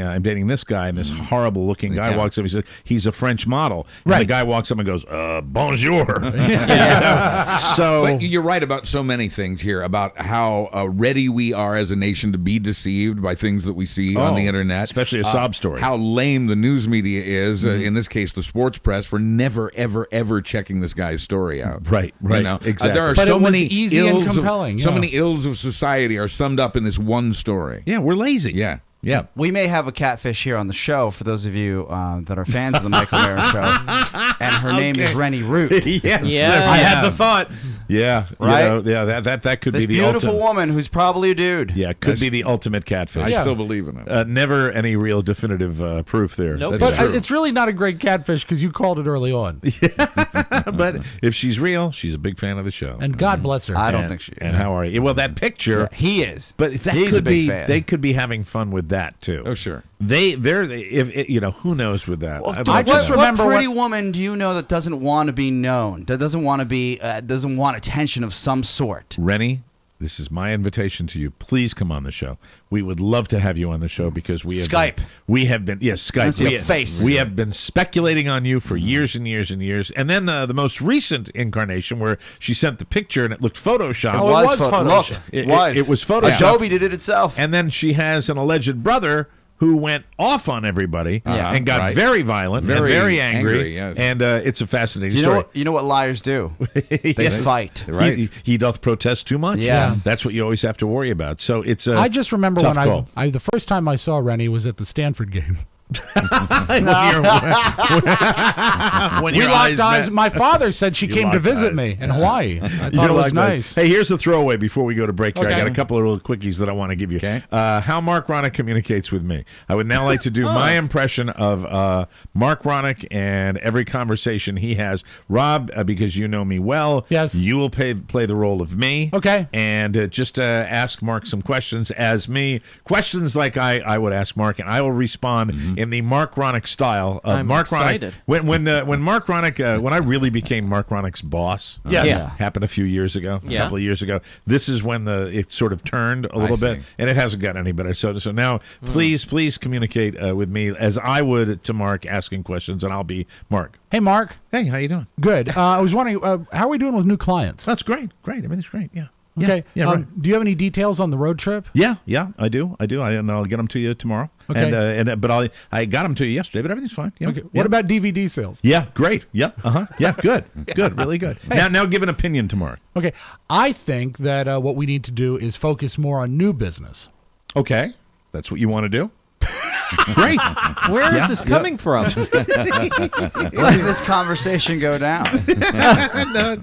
this guy," and this horrible looking guy walks up. He says, "He's a French model." And the guy walks up and goes, "Bonjour." So but you're right about so many things here about how ready we are as a nation to be deceived by things that we see on the internet, especially a sob story. How lame the news media is, in this case, the sports press, for never, ever, ever checking this guy's story out. Right. You know? Exactly. There are But so it was many easy and compelling, so many ills of society are summed up in this one story. Yeah, we're lazy. Yeah. Yeah. We may have a catfish here on the show for those of you that are fans of the Michael Mara Show. And her name is Rennie Root. Yes. Yeah. I had the thought. Yeah. Right? You know, that could This be the beautiful ultimate. woman who's probably a dude. Yeah, could be the ultimate catfish. I still believe in it. Never any real definitive proof there. Nope. That's But true. it's really not a great catfish because you called it early on. But if she's real, she's a big fan of the show. And God bless her. I don't think she is. And how are you? Well, that picture. He is. But that He's could a big be. fan. They could be having fun with that too. Oh, sure. They're if you know, who knows with that. Well, I just remember what pretty woman do you know that doesn't want to be known? That doesn't want to be doesn't want attention of some sort? Rennie, this is my invitation to you. Please come on the show. We would love to have you on the show because we have Skype. Skype. I wanna see a face. We have been speculating on you for years and years and years. And then the most recent incarnation where she sent the picture and it looked photoshopped. It was photoshopped. It was photoshopped. Adobe did it itself. And then she has an alleged brother who went off on everybody and got very violent, very angry. Yes. And it's a fascinating story. You know what liars do? They fight. Right. He doth protest too much. Yes. That's what you always have to worry about. So it's a I just remember tough when call. I the first time I saw Rennie was at the Stanford game. when We your locked eyes. met. My father said she You came to locked visit eyes. me in Hawaii. I thought You it was like that. nice. Hey, here's the throwaway before we go to break here. I Okay. got a couple of little quickies that I want to give you. Okay. How Mark Ronick communicates with me. I would now like to do my impression of Mark Ronick and every conversation he has. Rob, because you know me well, yes, you will play the role of me. Okay. And just ask Mark some questions as me. Questions like I would ask Mark, and I will respond in the Mark Ronick style. I'm Mark excited. Ronick. When Mark Ronick, when I really became Mark Ronick's boss, happened a few years ago, a couple of years ago. This is when it sort of turned a little bit, and it hasn't gotten any better. So now, please communicate with me as I would to Mark, asking questions, and I'll be Mark. Hey, Mark. Hey, how you doing? Good. I was wondering, how are we doing with new clients? That's great. Everything's great. Yeah. Okay. Yeah, right. Do you have any details on the road trip? Yeah, I do. And I'll get them to you tomorrow. Okay. But I got them to you yesterday, but everything's fine. Yeah. Okay. What about DVD sales? Yeah, great. Yep. Yeah, good. Really good. Now give an opinion to Mark. Okay. I think that what we need to do is focus more on new business. Okay. That's what you want to do? Great. Where is this coming from? Where did this conversation go down? No,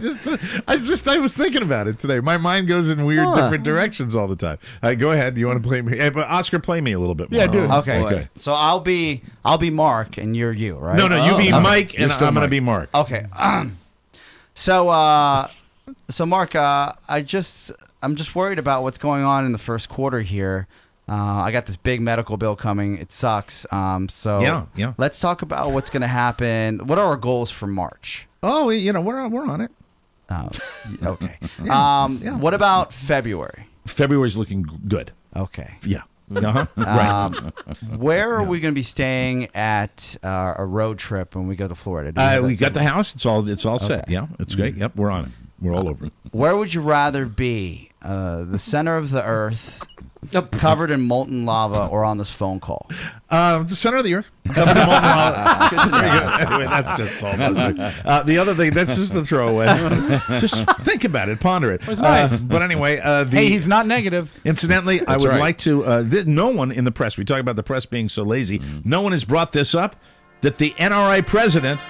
I was thinking about it today. My mind goes in weird, different directions all the time. Go ahead. Do you want to play me? Hey, but Oscar, play me a little bit more. Yeah, dude. Okay. So I'll be Mark and you're you, right? No, you be Mike and I'm going to be Mark. Okay. So Mark, I'm just worried about what's going on in the first quarter here. I got this big medical bill coming. It sucks. So yeah. Let's talk about what's going to happen. What are our goals for March? Oh, we're on it. Okay. What about February? February's looking good. Okay. Yeah. Right. Where are we going to be staying at a road trip when we go to Florida? We got the house. It's all set. Yeah, it's great. Yep, we're on it. We're all over it. Where would you rather be? The center of the earth, covered in molten lava or on this phone call? The center of the earth. Covered in molten lava. Anyway, that's just publicity. The other thing, that's just a throwaway. Just think about it, ponder it. It was nice. But anyway, hey, he's not negative. Incidentally, I would like to. No one in the press. We talk about the press being so lazy. No one has brought this up. That the NRA president.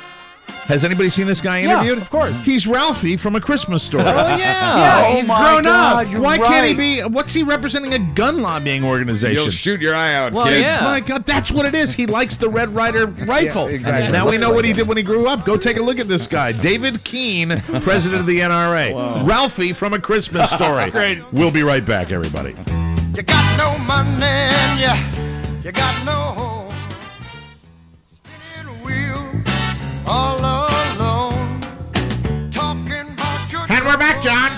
Has anybody seen this guy interviewed? Yeah, of course. He's Ralphie from A Christmas Story. Oh, yeah. He's grown up. Why can't he be? What's he representing? A gun lobbying organization? You'll shoot your eye out, Well, kid. yeah. My God, that's what it is. He likes the Red Ryder rifle. Yeah, exactly. Now we know what he did when he grew up. Go take a look at this guy. David Keene, president of the NRA. Wow. Ralphie from A Christmas Story. Great. We'll be right back, everybody. You got no money and you got no home. Spinning wheels all alone. Talking about your And we're back, John.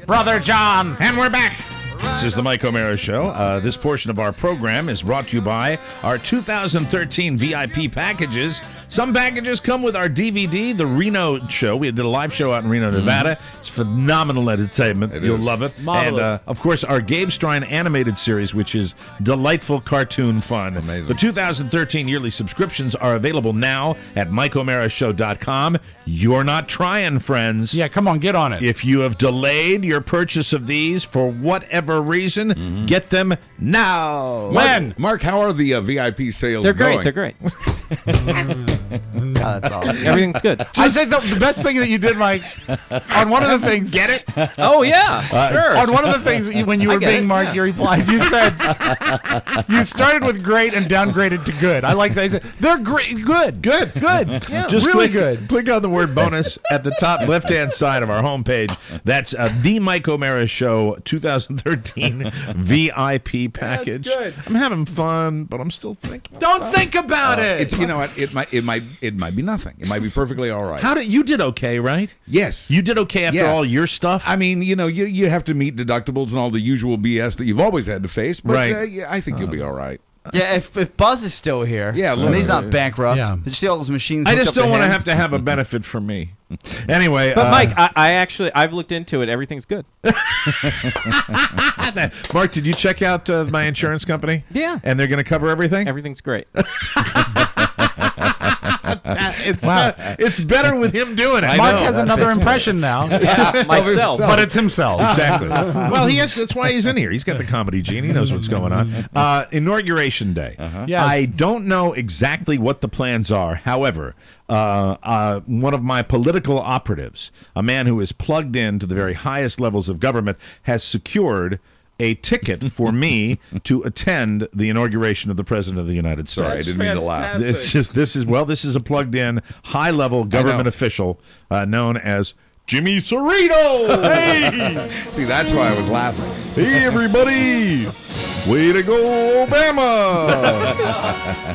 Brother John. And we're back. This is the Mike O'Mara Show. This portion of our program is brought to you by our 2013 VIP packages. Some packages come with our DVD, The Reno Show. We did a live show out in Reno, Nevada. It's phenomenal entertainment. You'll love it. Marvelous. And, of course, our Gabe Strine animated series, which is delightful cartoon fun. Amazing. The 2013 yearly subscriptions are available now at MikeO'MaraShow.com. You're not trying, friends. Yeah, come on, get on it. If you have delayed your purchase of these for whatever reason, get them now. When? Mark, how are the VIP sales They're great. going? They're great. That's awesome. Everything's good. I think the best thing that you did, Mike, on one of the things. Get it? Oh, yeah. Sure. On one of the things when you were being marked, you replied, you said, you started with great and downgraded to good. I like that. You said, they're great. Good. Good. Yeah, Just really click, good. Click on the word bonus at the top left-hand side of our homepage. That's the Mike O'Mara Show 2013 VIP package. good. I'm having fun, but I'm still thinking. Don't think about it. It's, you know what? It might be nothing. It might be perfectly all right. You did okay, right? Yes. You did okay after all your stuff? I mean, you have to meet deductibles and all the usual BS that you've always had to face. But, Right. yeah, I think you'll be all right. Yeah, if Buzz is still here, Yeah, and he's not bankrupt. Yeah. Did you see all those machines? I hooked just up to don't want to him? have a benefit for me. Anyway. But, Mike, I've looked into it. Everything's good. Mark, did you check out my insurance company? Yeah. And they're going to cover everything? Everything's great. It's better with him doing it. Mark has another impression now. Yeah, myself. But it's himself. Exactly. Well, that's why he's in here. He's got the comedy gene. He knows what's going on. Inauguration Day. Yes. I don't know exactly what the plans are. However, one of my political operatives, a man who is plugged into the very highest levels of government, has secured a ticket for me to attend the inauguration of the President of the United States. Sorry, I didn't mean to laugh. This is a plugged-in, high-level government official known as Jimmy Cerrito. Hey! See, that's why I was laughing. Hey, everybody! Way to go, Obama!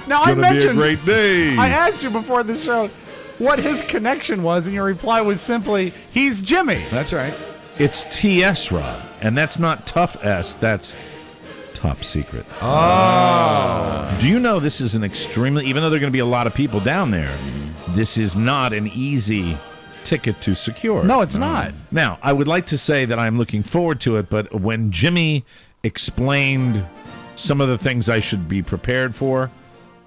Now, It's gonna be a great day. I asked you before the show what his connection was, and your reply was simply, he's Jimmy. That's right. It's TS, Rob, and that's not tough S. That's top secret. Oh. Do you know this is an extremely, even though there are going to be a lot of people down there, this is not an easy ticket to secure. No, it's not. Now, I would like to say that I'm looking forward to it, but when Jimmy explained some of the things I should be prepared for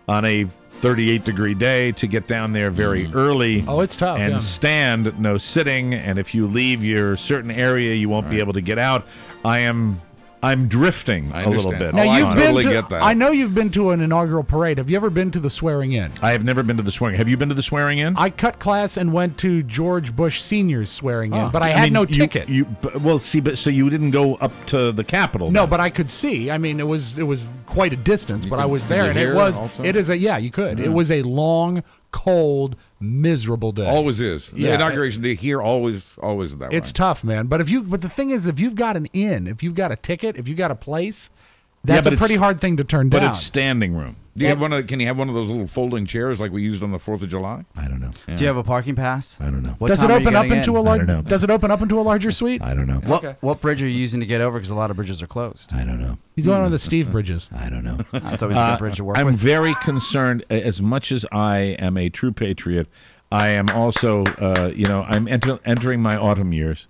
on a 38-degree day to get down there very early. Oh, it's tough. And yeah. stand, no sitting, and if you leave your certain area, you won't be able to get out. I'm drifting a little bit. Now, I totally get that. I know you've been to an inaugural parade. Have you ever been to the swearing in? I have never been to the swearing. Have you been to the swearing in? I cut class and went to George Bush Sr.'s swearing in, but I had no ticket. So you didn't go up to the Capitol? No, but I could see. I mean, it was quite a distance, but I was there, and you could. It was a long, cold, miserable day. Always is. Yeah. Inauguration day here, always that way. It's tough, man. But the thing is, if you've got an in, if you've got a ticket, if you've got a place, that's a pretty hard thing to turn down. But it's standing room. Do you have can you have one of those little folding chairs like we used on the 4th of July? I don't know. Do you have a parking pass? I don't know. What Does it time are you open up getting into in? a large? I don't know. Does it open up into a larger suite? I don't know. What bridge are you using to get over? Because a lot of bridges are closed. I don't know. He's going on the Steve bridges. I don't know. That's always a good bridge to work I'm with. very concerned. As much as I am a true patriot, I am also, I'm entering my autumn years.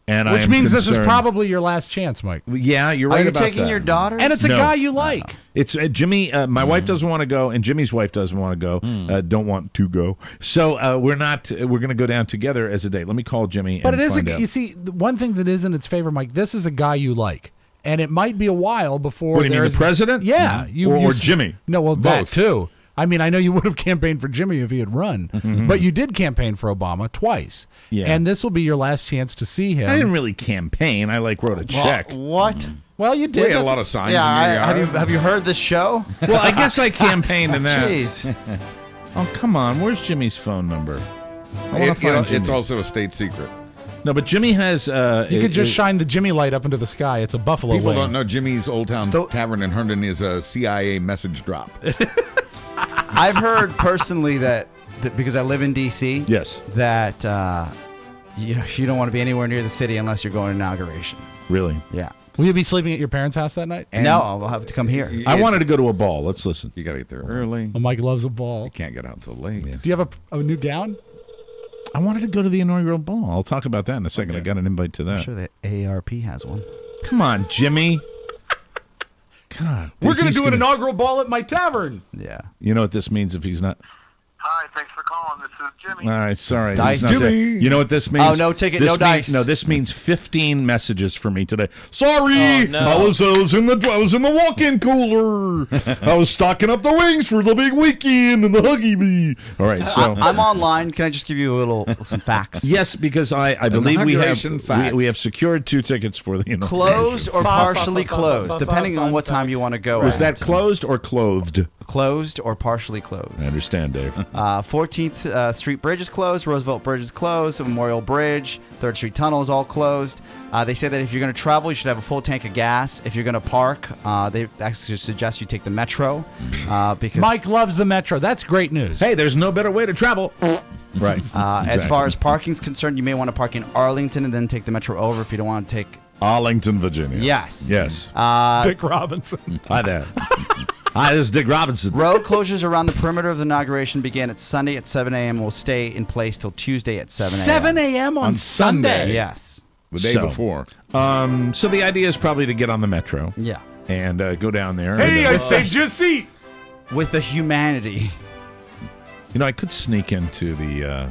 And Which I am means this is concerned. probably your last chance, Mike. Yeah, you're right Are you about taking that. your daughter? And it's a No. guy you like. It's Jimmy. My wife doesn't want to go, and Jimmy's wife doesn't want to go. Don't want to go. So we're not. We're going to go down together as a date. Let me call Jimmy. But and it is find out. you see, the one thing that is in its favor, Mike. This is a guy you like, and it might be a while before. What do you mean, the there's- president? Yeah, Or Jimmy? No, well, that Both. too. I mean, I know you would have campaigned for Jimmy if he had run, but you did campaign for Obama twice. Yeah. And this will be your last chance to see him. I didn't really campaign. I wrote a check. What? Well, you did. We had a That's- lot of signs Yeah, in your yard. have you heard this show? Well, I guess I campaigned in that. Jeez. Oh, come on. Where's Jimmy's phone number? I want to find Jimmy. It's also a state secret. No, but Jimmy has. You could just shine the Jimmy light up into the sky. It's a buffalo People wing. don't know Jimmy's Old Town Tavern in Herndon is a CIA message drop. I've heard personally that because I live in D.C. Yes. That you don't want to be anywhere near the city unless you're going to Inauguration. Really? Yeah. Will you be sleeping at your parents' house that night? No, I'll have to come here. I wanted to go to a ball. Let's listen. You got to get there early. Well, Mike loves a ball. You can't get out until late. Do you have a new gown? I wanted to go to the inaugural ball. I'll talk about that in a second. Okay. I got an invite to that. I'm sure the AARP has one. Come on, Jimmy. God. We're going to he's do an gonna- inaugural ball at my tavern. Yeah. You know what this means if he's not. Hi, thanks for calling. This is Jimmy. All right, sorry. Dice. He's not there. Jimmy. You know what this means? Oh, no ticket, This no means- dice. No, this means 15 messages for me today. Sorry, Oh, no. I was in the walk-in cooler. I was stocking up the wings for the big weekend and the Huggy Bee. All right, so I'm online. Can I just give you some facts? yes, because I believe Inauguration facts. we have secured 2 tickets for the inauguration. Closed or partially closed, depending on what time you want to go. Was at. that closed or clothed? Closed or partially closed? I understand, Dave. 14th Street Bridge is closed. Roosevelt Bridge is closed. Memorial Bridge, 3rd Street Tunnel is all closed. They say that if you're going to travel, you should have a full tank of gas. If you're going to park, they actually suggest you take the metro because Mike loves the metro. That's great news. Hey, there's no better way to travel. Right. As far as parking's concerned, you may want to park in Arlington and then take the metro over if you don't want to take. Arlington, Virginia. Yes. Yes. Dick Robinson. Hi there. Hi, this is Dick Robinson. Road closures around the perimeter of the inauguration began at Sunday at 7 a.m. and will stay in place till Tuesday at 7 a.m. 7 a.m. on Sunday. Yes. The day before. So the idea is probably to get on the metro. Yeah. And go down there. Hey, and, I saved you a seat. With the humanity. You know, I could sneak into the.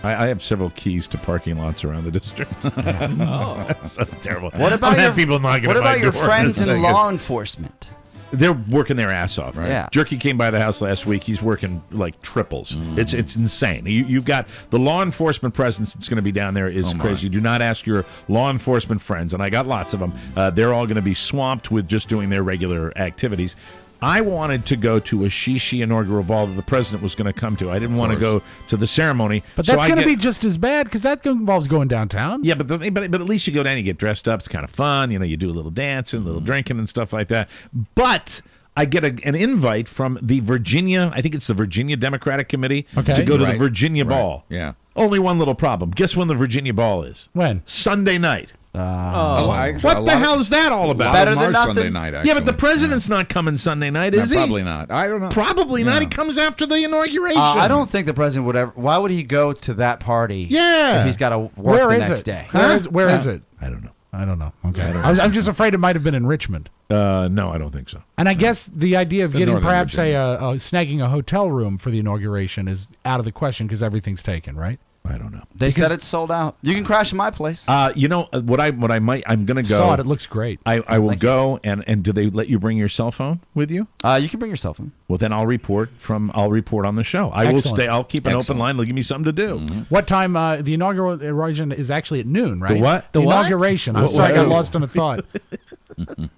I have several keys to parking lots around the district. Oh, that's so terrible. What about I'll have people knocking What at my about your door friends in a in second. law enforcement? They're working their ass off. Right. Yeah. Jerky came by the house last week. He's working like triples. It's insane. You've got the law enforcement presence that's going to be down there is crazy. Do not ask your law enforcement friends, and I got lots of them. They're all going to be swamped with just doing their regular activities. I wanted to go to a Shishi inaugural ball that the president was going to come to. I didn't want to go to the ceremony. But So that's I going to get- be just as bad because that involves going downtown. Yeah, but at least you go down, you get dressed up. It's kind of fun. You know, you do a little dancing, a little drinking and stuff like that. But I get an invite from the Virginia, I think it's the Virginia Democratic Committee, Okay. to go to the Right. Virginia Right. Ball. Yeah. Only one little problem. Guess when the Virginia Ball is? When? Sunday night. Actually, What the hell is that all about? Better than nothing. Sunday night, Yeah, but the actually. president's not coming Sunday night, is he? Probably not. I don't know. Probably not. Yeah. He comes after the inauguration. I don't think the president would ever. Why would he go to that party? Yeah. If he's got to work Where the is next it? day. Where is it? I don't know. I don't know. Okay. I'm just afraid it might have been in Richmond. No, I don't think so. And I guess the idea of In getting Northern perhaps Virginia. snagging a hotel room for the inauguration is out of the question because everything's taken, right? I don't know. They said it's sold out. You can crash in my place. You know what I might I'm gonna go. Saw it. It looks great. I will go and do they let you bring your cell phone with you? You can bring your cell phone. Well, then I'll report on the show. I will Excellent. stay. I'll keep an open Excellent. line. They'll give me something to do. What time? The inauguration is actually at noon, right? The what? The The what? inauguration. I'm What- sorry, I got what- lost in a thought.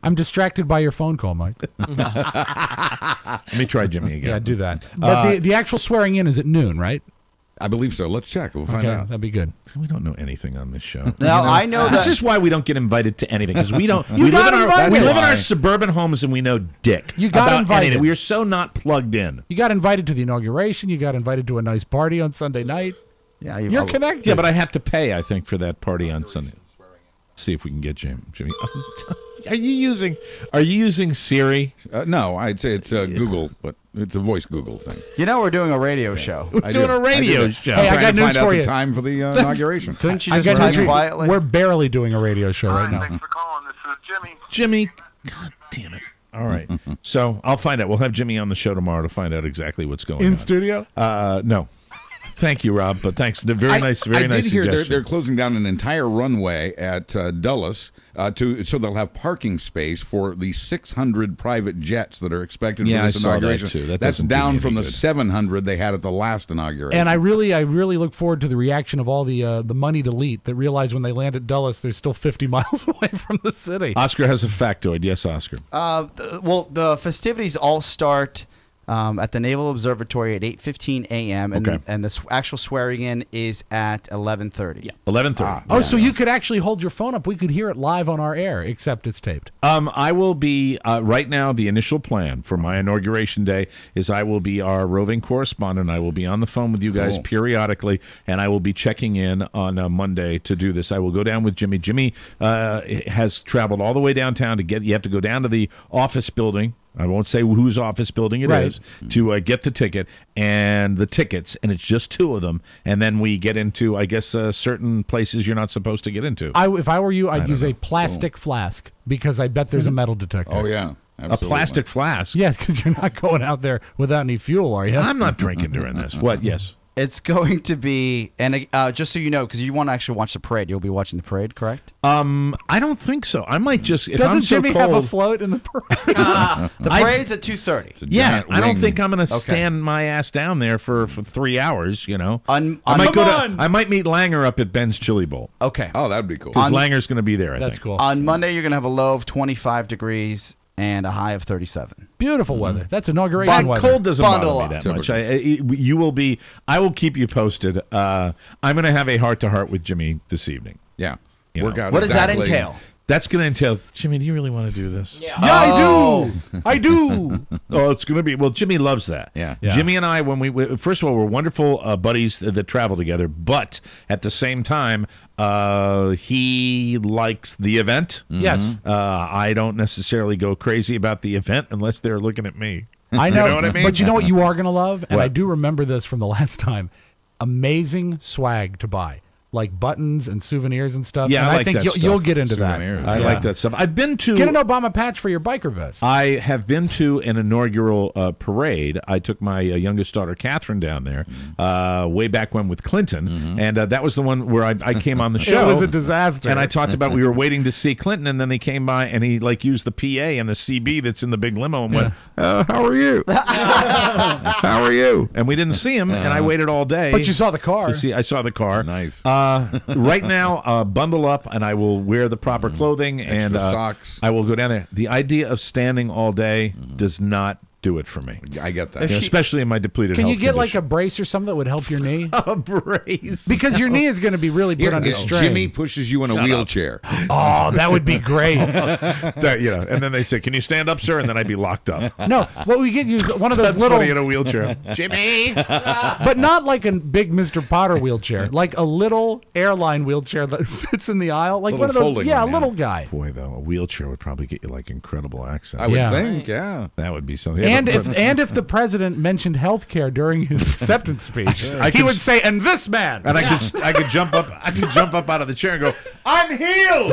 I'm distracted by your phone call, Mike. Let me try Jimmy again. Yeah, do that. But the actual swearing in is at noon, right? I believe so. Let's check. We'll find Okay, out. that'd be good. We don't know anything on this show. Now, I know This that. is why we don't get invited to anything because we don't. You we live got in our invited. we live in Why? our suburban homes and we know dick. You got about invited. anything. We are so not plugged in. You got invited to the inauguration. You got invited to a nice party on Sunday night. Yeah, You're connected. Yeah, but I have to pay. I think for that party on Sunday. See if we can get Jimmy. Are you using Siri? No, I'd say it's Google, but it's a voice Google thing. You know we're doing a radio show. We're doing a radio show. Hey, I got news find out for the you. time for the inauguration. Couldn't you just type quietly? We're barely doing a radio show right now. Thanks for calling. This is Jimmy. Jimmy, God damn it. All right. So I'll find out. We'll have Jimmy on the show tomorrow to find out exactly what's going on. In studio? No. Thank you, Rob, but thanks. Very nice I did hear suggestion. they're closing down an entire runway at Dulles so they'll have parking space for the 600 private jets that are expected for this I saw inauguration. that too. That That's doesn't do down me from any the good. 700 they had at the last inauguration. And I really look forward to the reaction of all the moneyed elite that realize when they land at Dulles, they're still 50 miles away from the city. Oscar has a factoid. Yes, Oscar. Well, the festivities all start at the Naval Observatory at 8:15 a.m. and the actual swearing in is at 11:30. Yeah, 11:30. So you could actually hold your phone up. We could hear it live on our air, except it's taped. I will be right now. The initial plan for my inauguration day is I will be our roving correspondent. I will be on the phone with you guys periodically, and I will be checking in on Monday to do this. I will go down with Jimmy. Jimmy has traveled all the way downtown to get. You have to go down to the office building. I won't say whose office building it is to get the ticket and the tickets, and it's just 2 of them. And then we get into, I guess, certain places you're not supposed to get into. If I were you, I'd use a plastic flask because I bet there's a metal detector. Oh, yeah. Absolutely. A plastic flask? Yes, because you're not going out there without any fuel, are you? I'm not drinking during this. What? Yes. It's going to be, and just so you know, because you want to actually watch the parade, you'll be watching the parade, correct? I don't think so. I might just. If Doesn't I'm so Jimmy cold, have a float in the parade? The parade's at 2:30. Yeah, I don't think I'm going to stand my ass down there for 3 hours. You know, I might meet Langer up at Ben's Chili Bowl. Okay. Oh, that'd be cool. Because Langer's going to be there. I That's think. cool. On Monday, you're going to have a low of 25 degrees and a high of 37. Beautiful weather. That's inauguration weather. Cold doesn't Bundle bother me up. that much. You will be. I will keep you posted. I'm going to have a heart-to-heart with Jimmy this evening. Yeah. Work out. What does that entail? That's going to entail, Jimmy, do you really want to do this? Yeah, I do. I do. Oh, it's going to be, well, Jimmy loves that. Yeah. Jimmy and I, first of all, we're wonderful buddies that travel together, but at the same time, he likes the event. Yes. I don't necessarily go crazy about the event unless they're looking at me. I know, You know what I mean? but you know what you are going to love? And What? I do remember this from the last time. Amazing swag to buy. Like buttons and souvenirs and stuff. Yeah, and I like think that you'll stuff. get into Souvenirs, that. I like that stuff. I've been to... Get an Obama patch for your biker vest. I have been to an inaugural parade. I took my youngest daughter, Catherine, down there way back when with Clinton, and that was the one where I came on the show. It was a disaster. And I talked about we were waiting to see Clinton, and then they came by, and he used the PA and the CB that's in the big limo and went, how are you? How are you? And we didn't see him, and I waited all day. But you saw the car. I saw the car. Nice. Right now, bundle up, and I will wear the proper clothing and socks. I will go down there. The idea of standing all day does not do it for me. I get that. You know, especially in my depleted Can health you get like a condition. brace or something that would help your knee? A brace? Because your knee is going to be really put under strain. Jimmy pushes you in a wheelchair. Oh, that would be great. And then they say, "Can you stand up, sir?" And then I'd be locked up. No, what we get you is one of those That's little, funny in a wheelchair. Jimmy, but not like a big Mr. Potter wheelchair, like a little airline wheelchair that fits in the aisle, like Little one of those. folding Yeah, one, a little guy. boy, though, a wheelchair would probably get you like incredible access. I would Yeah. think, yeah. That would be something. And if the president mentioned health care during his acceptance speech, he would say, "And this man." And I could jump up. I could jump up out of the chair and go, "I'm healed.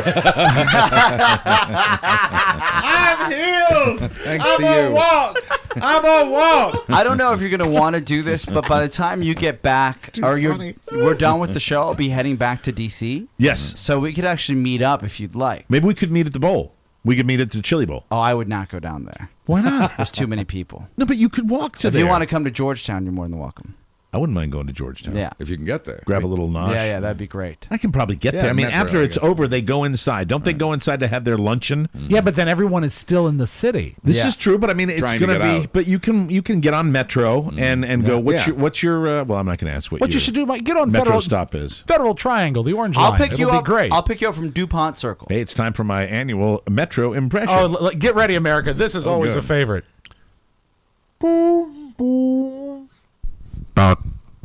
I'm healed. Thanks I'm to on you. walk. I'm on walk." I don't know if you're going to want to do this, but by the time you get back, we're done with the show, I'll be heading back to D.C. Yes. So we could actually meet up if you'd like. Maybe we could meet at the bowl. We could meet at the Chili Bowl. Oh, I would not go down there. Why not? There's too many people. No, but you could walk to If there. you want to come to Georgetown, you're more than welcome. I wouldn't mind going to Georgetown. Yeah. If you can get there. Grab a little nosh. Yeah, that'd be great. I can probably get Yeah, there. I mean, Metro, after I it's guess. over, they go inside. Don't they go inside to have their luncheon? Yeah, but then everyone is still in the city. This Yeah. is true, but I mean, it's Trying to going to get be. out. But you can get on Metro and go. Yeah. What's your? Well, I'm not going to ask what You should do, Mike. Get on Metro Federal stop is. Federal Triangle, the orange I'll line. pick you It'll up. be great. I'll pick you up from DuPont Circle. Hey, it's time for my annual Metro impression. Oh, get ready, America. This is always good. a favorite.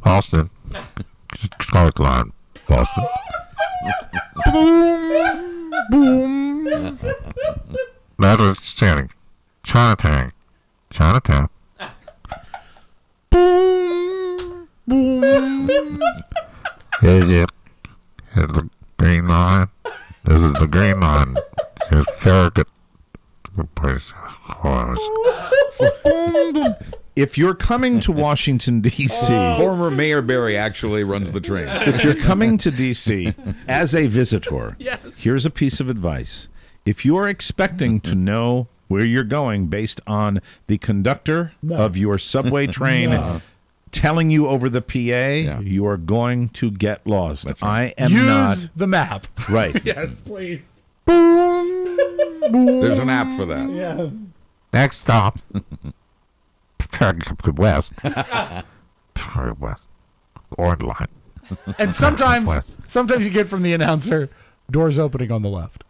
Boston. Scarlet Line. Boston. Boom. Notwithstanding, Chinatown. Boom. Boom. Here's it. Here's the green line. This is the green line. Here's Farragut. Good place. If you're coming to Washington, D.C. Former Mayor Barry actually runs the train. If you're coming to D.C. as a visitor, Yes. here's a piece of advice. If you're expecting to know where you're going based on the conductor of your subway train telling you over the PA, you are going to get lost. I am Use the map. Right. Yes, please. There's an app for that. Yeah. Next stop. West. West. Orange line. And sometimes you get from the announcer, doors opening on the left.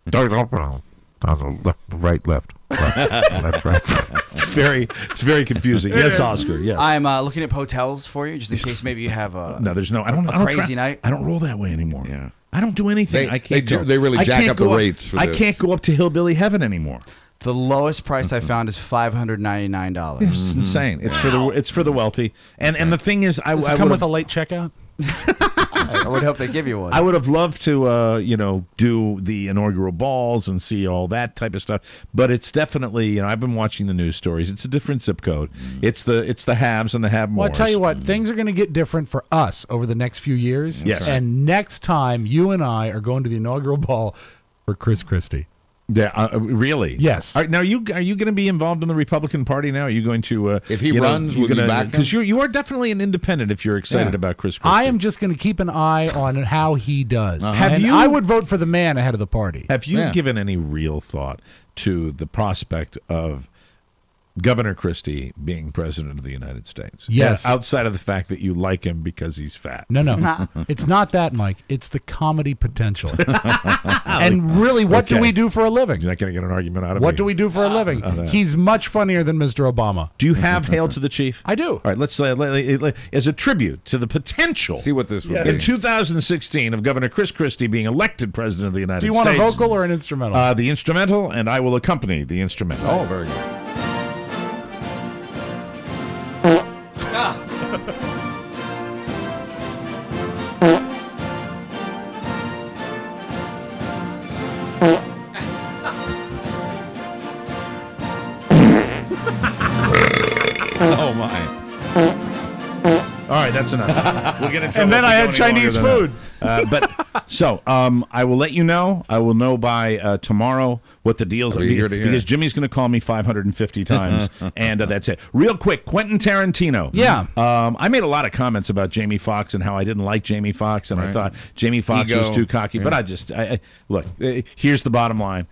Doors open on the left, right, left. That's right. It's very confusing. Yes, Oscar. Yes. I'm looking up hotels for you, just in case maybe you have a no. There's no. I don't. crazy night. I don't roll that way anymore. Yeah. I don't do anything. I can't. They really jack up the rates for I this. can't go up to Hillbilly Heaven anymore. The lowest price I found is $599. It's insane. It's for the wealthy. And the thing is, Does it come with a late checkout? I would hope they give you one. I would have loved to do the inaugural balls and see all that type of stuff. But it's definitely, I've been watching the news stories. It's a different zip code. It's the haves and the have-mores. Well, I tell you what, things are going to get different for us over the next few years. Yes. And next time, you and I are going to the inaugural ball for Chris Christie. Yeah, really? Yes. Now, are you going to be involved in the Republican Party now? Are you going to? If he runs, will you back him? Because you are definitely an independent. If you're excited about Chris Christie, I am just going to keep an eye on how he does. Have you? I would vote for the man ahead of the party. Have you given any real thought to the prospect of Governor Christie being president of the United States? Yes. Outside of the fact that you like him because he's fat. No. It's not that, Mike. It's the comedy potential. And really, what do we do for a living? You're not going to get an argument out of What me. do we do for a living? He's much funnier than Mr. Obama. Do you have Hail to the Chief? I do. All right, let's as a tribute to the potential. See what this would be. In 2016 of Governor Chris Christie being elected president of the United States. Do you want a vocal or an instrumental? The instrumental, and I will accompany the instrumental. Oh, very good. Oh my! All right, that's enough. We'll get in trouble. And then if we I go had any Chinese longer food. than that. I will let you know. I will know by tomorrow what the deals are. Because Jimmy's going to call me 550 times, and that's it. Real quick, Quentin Tarantino. Yeah. I made a lot of comments about Jamie Foxx and how I didn't like Jamie Foxx, and I thought Jamie Foxx was too cocky. But look. Here's the bottom line.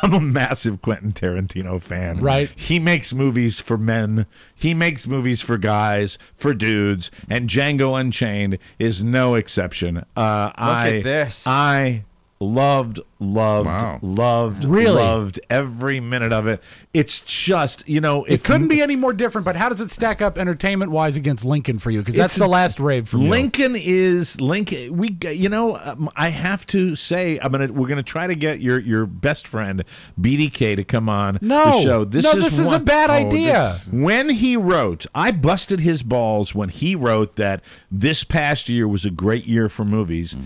I'm a massive Quentin Tarantino fan. Right. He makes movies for men. He makes movies for guys, for dudes, and Django Unchained is no exception. Look at this. I loved every minute of it. It's just, it couldn't be any more different, but how does it stack up entertainment-wise against Lincoln for you? Because that's the last rave from Lincoln. I have to say, we're going to try to get your best friend BDK to come on the show. This is a bad idea. When he wrote, I busted his balls when he wrote that this past year was a great year for movies.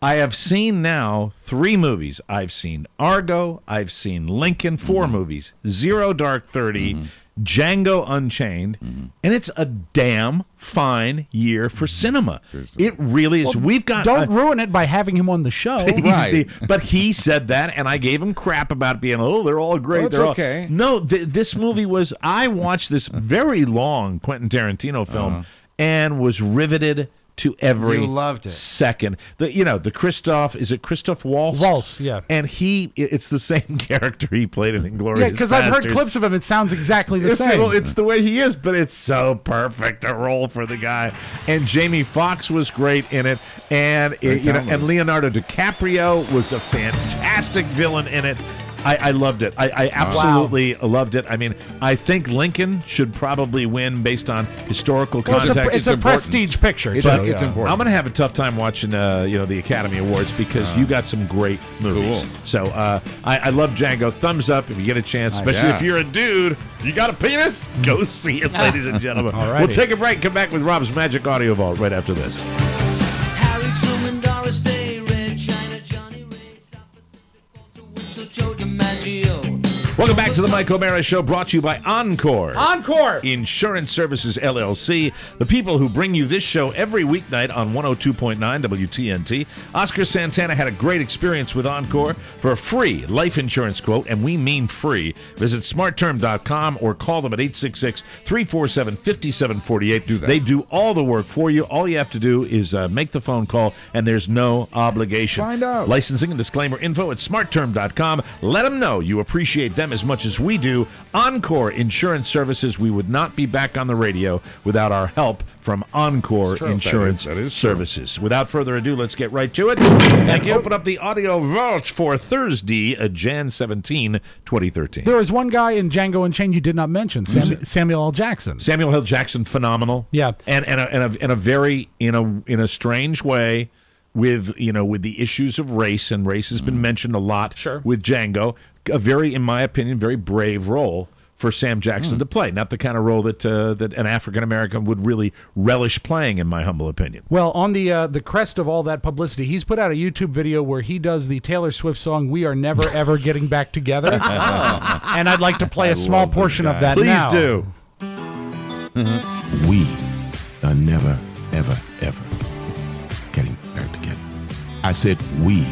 I have seen now 3 movies. I've seen Argo. I've seen Lincoln. 4 movies. Zero Dark 30. Django Unchained. And it's a damn fine year for cinema. It really is. Don't ruin it by having him on the show. Right. But he said that, and I gave him crap about being, they're all great. That's okay. No, this movie was, I watched this very long Quentin Tarantino film and was riveted to every You loved it. second. The Christoph, is it Christoph Waltz? Waltz, yeah. And it's the same character he played in Inglourious Yeah, because I've heard Bastards. clips of him. It sounds exactly the same. Well, it's the way he is, but it's so perfect a role for the guy. And Jamie Foxx was great in it, and and Leonardo DiCaprio was a fantastic villain in it. I loved it. I absolutely loved it. I mean, I think Lincoln should probably win based on historical context. It's a prestige picture. It's important. I'm going to have a tough time watching, the Academy Awards because you got some great movies. Cool. So I love Django. Thumbs up if you get a chance, especially if you're a dude. You got a penis? Go see it, ladies and gentlemen. All right. We'll take a break. Come back with Rob's Magic Audio Vault right after this. Harry Truman, Doris Day, Red China, Johnny Ray, South Pacific, Walter Winchell, Joe DiMaggio. Welcome back to the Mike O'Mara Show, brought to you by Encore. Encore! Insurance Services, LLC, the people who bring you this show every weeknight on 102.9 WTNT. Oscar Santana had a great experience with Encore. For a free life insurance quote, and we mean free, visit smartterm.com or call them at 866-347-5748. Do that. They do all the work for you. All you have to do is make the phone call, and there's no obligation. Find out. Licensing and disclaimer info at smartterm.com. Let them know you appreciate them as much as we do. Encore Insurance Services. We would not be back on the radio without our help from Encore Insurance That is Services. Without further ado, let's get right to it. Thank you. Open up the audio vault for Thursday, Jan 17, 2013. There was one guy in Django Unchained you did not mention, Samuel L. Jackson. Samuel L. Jackson, phenomenal. Yeah, and a very in a strange way. With the issues of race, and race has been mentioned a lot with Django. A very, in my opinion, very brave role for Sam Jackson to play. Not the kind of role that an African American would really relish playing, in my humble opinion. Well, on the crest of all that publicity, he's put out a YouTube video where he does the Taylor Swift song "We Are Never Ever Getting Back Together," and I'd like to play a small portion of that. Please do. We are never, ever, ever getting back together. I said we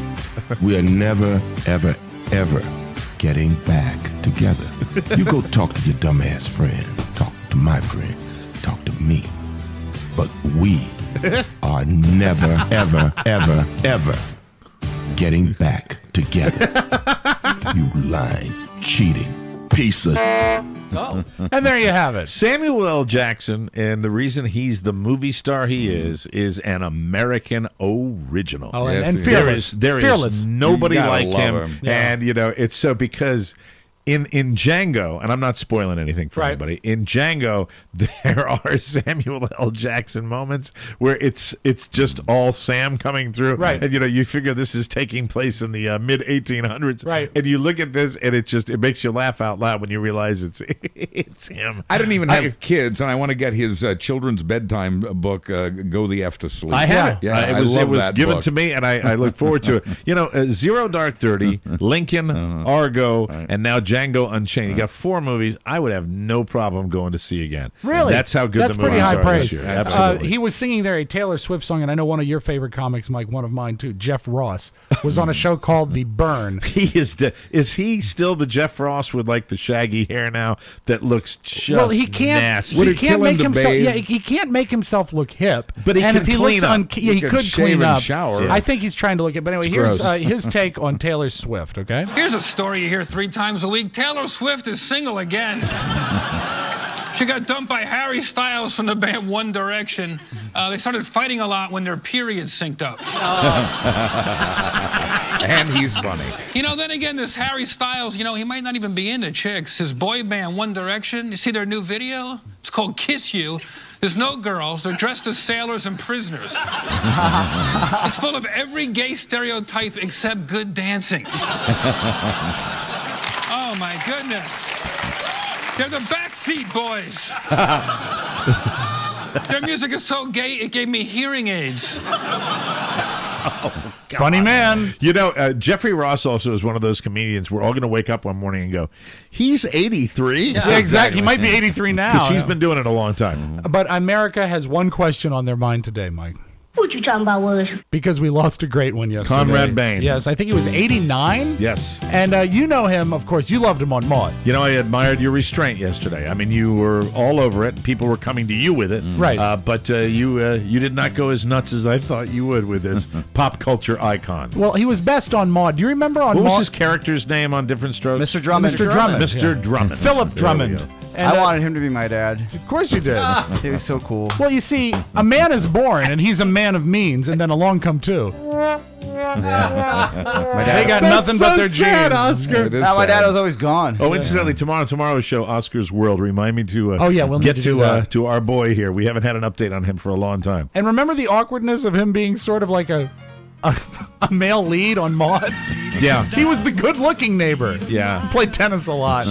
are never, ever, ever getting back together. You go talk to your dumbass friend, talk to my friend, talk to me. But we are never, ever, ever, ever getting back together. You lying, cheating piece of... Oh. And there you have it. Samuel L. Jackson, and the reason he's the movie star he is an American original. Oh, and fearless. There is nobody like him. Yeah. And, it's so because in Django, and I'm not spoiling anything for anybody, in Django, there are Samuel L. Jackson moments where it's just all Sam coming through. Right. And, you figure this is taking place in the mid-1800s. Right. And you look at this, and it makes you laugh out loud when you realize it's him. I don't even have kids, and I want to get his children's bedtime book, Go the F to Sleep. I have it. Yeah, It was that given book. to me, and I look forward to it. Zero Dark 30, Lincoln, Argo, and now Django Unchained. You got 4 movies I would have no problem going to see again. Really? That's how good That's the movies pretty high are praise. this year. Absolutely. He was singing there a Taylor Swift song, and I know one of your favorite comics, Mike, one of mine too, Jeff Ross, was on a show called The Burn. He is is he still the Jeff Ross with like the shaggy hair now that looks just he can't. nasty? He can't make himself. Yeah, he can't make himself look hip. But he and can if he clean looks up. he could clean up. Shower. I think he's trying to look it. But anyway, It's here's his take on Taylor Swift. Okay. Here's a story you hear 3 times a week. Taylor Swift is single again. She got dumped by Harry Styles from the band One Direction. They started fighting a lot when their periods synced up. And he's funny. Then again, this Harry Styles, he might not even be into chicks. His boy band One Direction, you see their new video? It's called Kiss You. There's no girls. They're dressed as sailors and prisoners. It's full of every gay stereotype except good dancing. Oh, my goodness. They're the Backseat Boys. Their music is so gay, it gave me hearing aids. Oh, funny man. Jeffrey Ross also is one of those comedians we're all going to wake up one morning and go, he's 83? Yeah, exactly. He might be 83 now. Because he's been doing it a long time. But America has one question on their mind today, Mike. What you talking about, Willis? Because we lost a great one yesterday. Conrad Bain. Yes, I think he was 89. Yes. And you know him, of course. You loved him on Maude. I admired your restraint yesterday. I mean, you were all over it. People were coming to you with it. Right. But you did not go as nuts as I thought you would with this pop culture icon. Well, he was best on Maude. Do you remember on Maude? What was his character's name on Different Strokes? Mr. Drummond. Mr. Drummond. Mr. Drummond. Philip Drummond. And, I wanted him to be my dad. Of course you did. He was so cool. Well, you see, a man is born, and he's a man of means, and then along come two. They got nothing but their sad, genes. Oscar. My dad was always gone. Oh, incidentally, tomorrow's show, Oscar's World. Remind me to we'll get need to do that. to our boy here. We haven't had an update on him for a long time. And remember the awkwardness of him being sort of like a male lead on Maude? Yeah. He was the good-looking neighbor. Yeah. Played tennis a lot.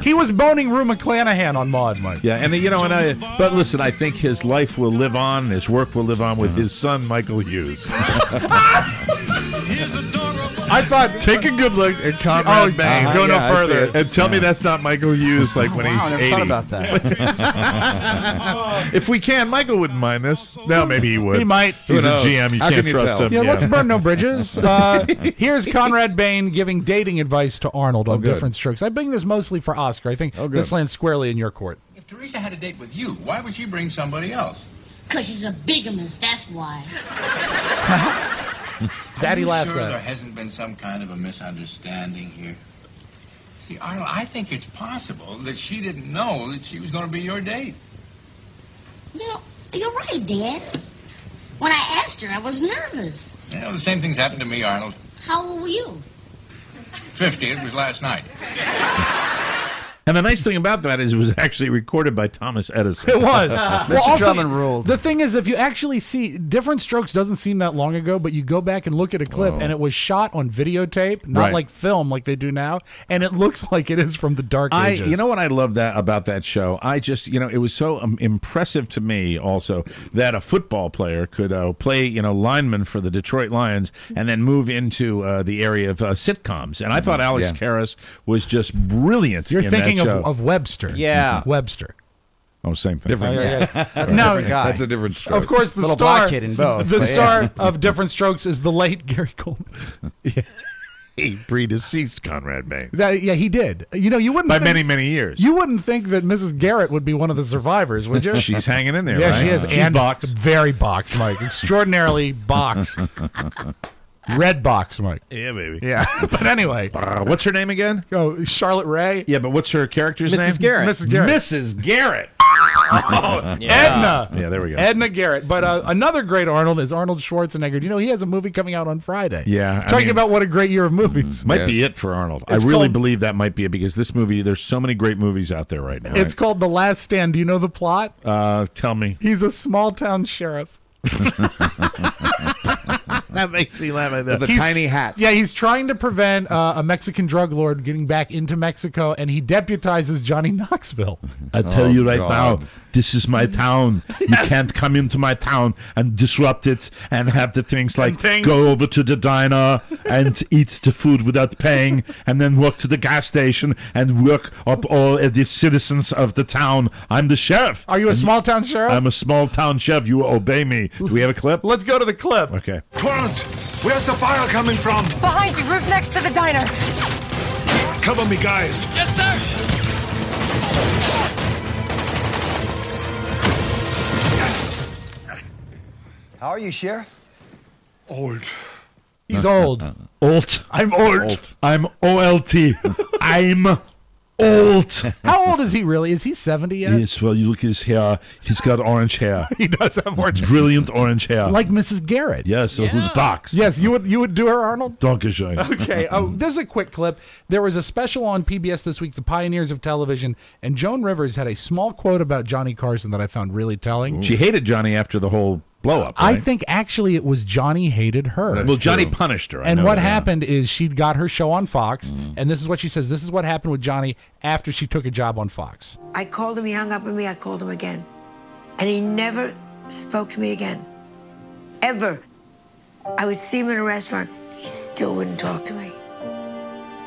He was boning Rue McClanahan on Maude, Mike. Yeah, and but listen, I think his life will live on, his work will live on with his son, Michael Hughes. I thought, take a good look at Conrad Bain. Go no further. And tell me that's not Michael Hughes, like when he's I never 80. thought about that. If we can, Michael wouldn't mind this. No, maybe he would. He might. He's Who a knows? GM. You How can't can you trust tell? him. Yeah, let's burn no bridges. Here's Conrad Bain giving dating advice to Arnold on good. Different Strokes. I bring this mostly for Oscar. I think this lands squarely in your court. If Teresa had a date with you, why would she bring somebody else? Because she's a bigamist, that's why. Daddy laughs Are you sure at there it. hasn't been some kind of a misunderstanding here? See, Arnold, I think it's possible that she didn't know that she was going to be your date. You know, you're right, Dad. When I asked her, I was nervous. You know, the same thing's happened to me, Arnold. How old were you? 50, it was last night. And the nice thing about that is it was actually recorded by Thomas Edison. It was. Mr. Drummond ruled. The thing is, if you actually see, Different Strokes doesn't seem that long ago, but you go back and look at a clip, and it was shot on videotape, not Right. like film like they do now, and it looks like it is from the Dark Ages. You know what I love about that show? I just, it was so impressive to me also that a football player could play, lineman for the Detroit Lions and then move into the area of sitcoms. And I thought Alex Karras was just brilliant. You're in thinking that show. of Webster. Yeah. Webster. Oh, same thing. Different. That's a different guy. That's a different stroke. Of course, the Little star, black kid in both, the but star of Different Strokes is the late Gary Coleman. He predeceased Conrad Bain He did. You wouldn't by think, many years. You wouldn't think that Mrs. Garrett would be one of the survivors, would you? She's hanging in there. Yeah, right? she is. She's And boxed. very boxed, Mike. Extraordinarily boxed. Red box, Mike. Yeah, baby. Yeah. But anyway. What's her name again? Oh, Charlotte Ray. Yeah, but what's her character's name? Mrs. Garrett. Mrs. Garrett. Mrs. Garrett. Oh, Edna. Yeah, there we go. Edna Garrett. But another great Arnold is Arnold Schwarzenegger. Do you know he has a movie coming out on Friday? Yeah. Talking about what a great year of movies. Might be it for Arnold. It's I really called- believe that might be it because this movie, there's so many great movies out there right now. It's called The Last Stand. Do you know the plot? Tell me. He's a small town sheriff. That makes me laugh. With a tiny hat. Yeah, he's trying to prevent a Mexican drug lord getting back into Mexico, and he deputizes Johnny Knoxville. I tell you right God. now, this is my town. You can't come into my town and disrupt it and have the things like go over to the diner and eat the food without paying and then walk to the gas station and work up all the citizens of the town. I'm the sheriff. Are you a small town sheriff? I'm a small town sheriff. You obey me. Do we have a clip? Let's go to the clip. Okay. Clarence, where's the fire coming from? Behind you, roof next to the diner. Cover me, guys. Yes, sir. How are you, Sheriff? Old. He's old. Old. I'm old. I'm OLT. I'm old. How old is he really? Is he 70 yet? Yes, well, you look at his hair. He's got orange hair. He does have orange hair. Brilliant orange hair. Like Mrs. Garrett. Yeah, so who's boxed? Yes, you would do her, Arnold? Dankeschön. Okay. Oh, there's a quick clip. There was a special on PBS this week, The Pioneers of Television, and Joan Rivers had a small quote about Johnny Carson that I found really telling. She hated Johnny after the whole blow up. I think actually it was Johnny hated her. Well, Johnny punished her. I And know what that, yeah. happened is she got her show on Fox, and this is what she says. This is what happened with Johnny after she took a job on Fox. I called him, he hung up on me, I called him again. And he never spoke to me again. Ever. I would see him in a restaurant, he still wouldn't talk to me.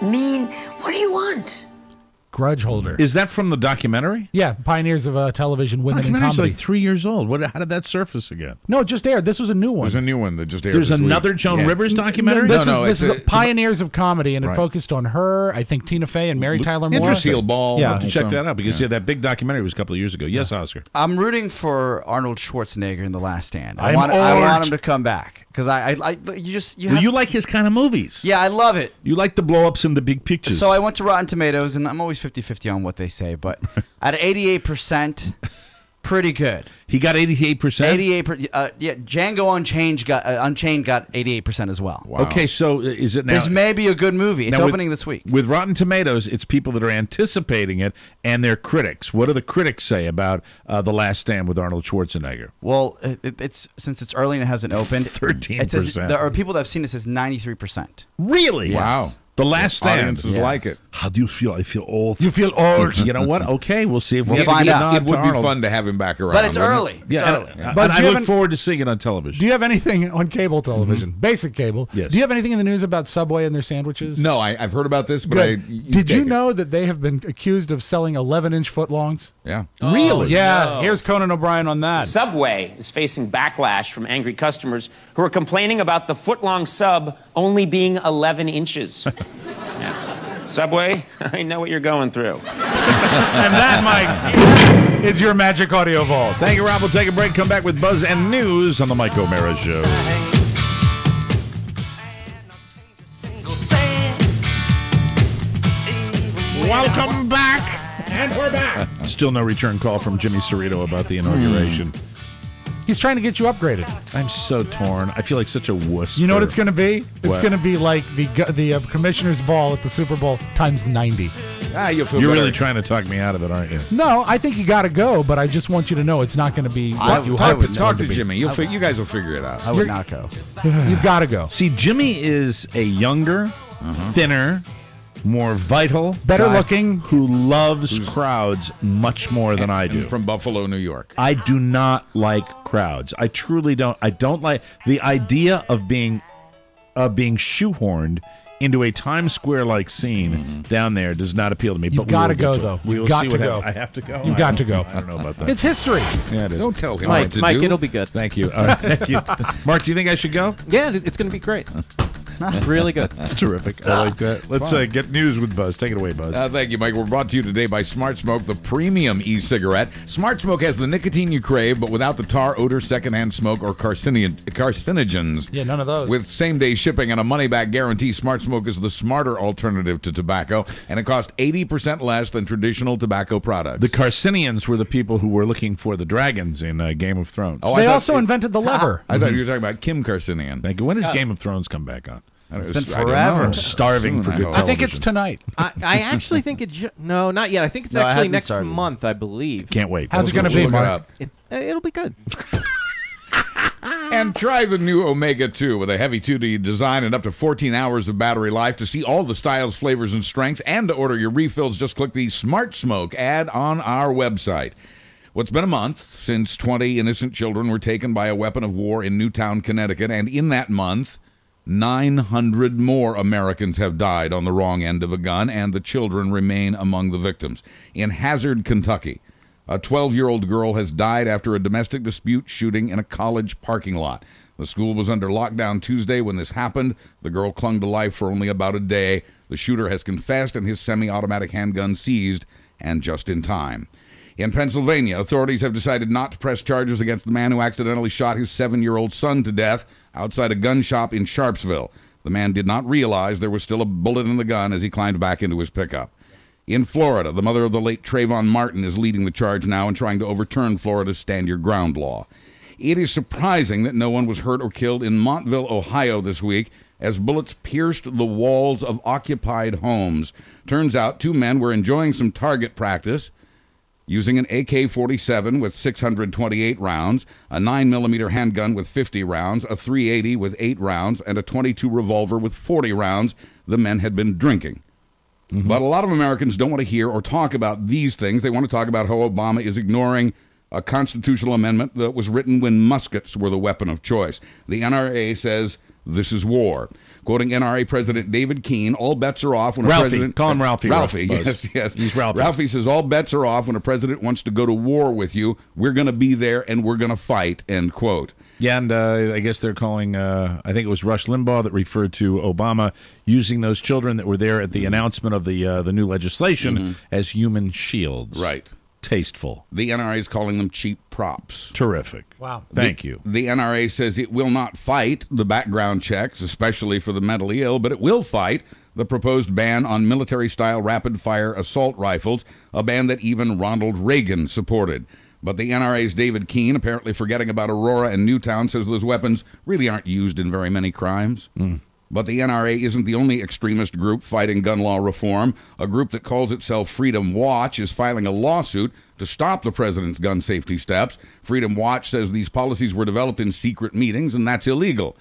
Mean, what do you want? Grudge holder. Is that from the documentary? Yeah, Pioneers of Television, Women in Documentary's Comedy. like 3 years old. How did that surface again? No, it just aired. This was a new one. There's a new one that just aired. There's this week. another Joan Rivers documentary? This No, is it's Pioneers of Comedy, and it Right. focused on her, I think Tina Fey and Mary Tyler Moore. Interesting. Ball. Yeah, to check also. that out because yeah, that big documentary was a couple of years ago. Yes, Oscar. I'm rooting for Arnold Schwarzenegger in The Last Stand. I I'm want old. him to come back because You like his kind of movies. Yeah, I love it. You like the blow-ups and the big pictures. So I went to Rotten Tomatoes, and I'm always 50-50 on what they say, but at 88%, Pretty good. He got 88%? 88%. Yeah, Django Unchained got 88% as well. Wow. Okay, so is it now? This may be a good movie. It's now opening this week. With Rotten Tomatoes, it's people that are anticipating it, and they're critics. What do the critics say about The Last Stand with Arnold Schwarzenegger? Well, it's since it's early and it hasn't opened. 13%. There are people that have seen it says 93%. Really? Yes. Wow. The Last Stand. Audiences like it. How do you feel? I feel old. You feel old. You know what? Okay, we'll see if we We'll can find get out. a It nod would to be Arnold. fun to have him back around. But it's wouldn't early. it? It's early. And But I do you look have forward to seeing it on television. Do you have anything on cable television? Basic cable. Yes. Do you have anything in the news about Subway and their sandwiches? No, I've heard about this, but Good. Did you know that they have been accused of selling 11-inch footlongs? Yeah. Really? Yeah. Here's Conan O'Brien on that. Subway is facing backlash from angry customers who are complaining about the foot-long sub only being 11 inches. Yeah. Subway, I know what you're going through. And that, Mike, is your Magic Audio Vault. Thank you, Rob. We'll take a break. Come back with Buzz and News on the Mike O'Mara Show. Welcome back. And we're back. Still no return call from Jimmy Cerrito about the inauguration. He's trying to get you upgraded. I'm so torn. I feel like such a wuss. You know what it's going to be? It's What? going to be like the commissioner's ball at the Super Bowl times 90. You'll feel You're better. really trying to talk me out of it, aren't you? No, I think you got to go, but I just want you to know it's not going to be what you hope it's Talk going to be. Jimmy. You guys will figure it out. I would not go. You've got to go. See, Jimmy is a younger, thinner, more vital, Better guy looking. who loves crowds much more than I do. And from Buffalo, New York. I do not like crowds. I truly don't. I don't like the idea of being shoehorned into a Times Square like scene down there. Does not appeal to me. You've but got to we will go get though. We will You've got see to what go. happens. I have to go. You've got to go. I don't know about that. It's history. Yeah, it is. Don't tell him Mike, what to Mike, do. it'll be good. Thank you. All right, thank you. Mark, do you think I should go? Yeah, it's going to be great. Really good. That's terrific. I like that. Let's get news with Buzz. Take it away, Buzz. Thank you, Mike. We're brought to you today by Smart Smoke, the premium e-cigarette. Smart Smoke has the nicotine you crave, but without the tar, odor, secondhand smoke, or carcinogens. Yeah, none of those. With same-day shipping and a money-back guarantee, Smart Smoke is the smarter alternative to tobacco, and it costs 80% less than traditional tobacco products. The Carcinians were the people who were looking for the dragons in Game of Thrones. Oh, They also invented the lever. I thought you were talking about Kim Carcinian. Thank you. When does Game of Thrones come back on? It's been I don't know. forever. I'm starving for Soon, I good hope. television. I think it's tonight. I actually think no, not yet. I think it's No, it actually hasn't next started. month, I believe. Can't wait. How's it going to We'll be, look it Mark? up. It'll be good. And try the new Omega 2 with a heavy-duty design and up to 14 hours of battery life. To see all the styles, flavors, and strengths, and to order your refills, just click the Smart Smoke ad on our website. Well, it's been a month since 20 innocent children were taken by a weapon of war in Newtown, Connecticut, and in that month, 900 more Americans have died on the wrong end of a gun, and the children remain among the victims. In Hazard, Kentucky, a 12-year-old girl has died after a domestic dispute shooting in a college parking lot. The school was under lockdown Tuesday when this happened. The girl clung to life for only about a day. The shooter has confessed and his semi-automatic handgun seized, and just in time. In Pennsylvania, authorities have decided not to press charges against the man who accidentally shot his 7-year-old son to death outside a gun shop in Sharpsville. The man did not realize there was still a bullet in the gun as he climbed back into his pickup. In Florida, the mother of the late Trayvon Martin is leading the charge now and trying to overturn Florida's Stand Your Ground law. It is surprising that no one was hurt or killed in Montville, Ohio this week as bullets pierced the walls of occupied homes. Turns out 2 men were enjoying some target practice using an AK-47 with 628 rounds, a 9mm handgun with 50 rounds, a .380 with 8 rounds, and a .22 revolver with 40 rounds. The men had been drinking. But a lot of Americans don't want to hear or talk about these things. They want to talk about how Obama is ignoring a constitutional amendment that was written when muskets were the weapon of choice. The NRA says this is war. Quoting NRA President David Keene, all bets are off when Ralphie. a president... Call him Ralphie. Ralphie, Buzz. yes. He's Ralphie. Ralphie says all bets are off when a president wants to go to war with you. We're going to be there and we're going to fight, end quote. Yeah, and I guess they're calling, I think it was Rush Limbaugh that referred to Obama using those children that were there at the announcement of the new legislation as human shields. Right. Tasteful. The NRA is calling them cheap props. Terrific. Wow. Thank you. The NRA says it will not fight the background checks, especially for the mentally ill, but it will fight the proposed ban on military-style rapid-fire assault rifles, a ban that even Ronald Reagan supported. But the NRA's David Keene, apparently forgetting about Aurora and Newtown, says those weapons really aren't used in very many crimes. But the NRA isn't the only extremist group fighting gun law reform. A group that calls itself Freedom Watch is filing a lawsuit to stop the president's gun safety steps. Freedom Watch says these policies were developed in secret meetings, and that's illegal.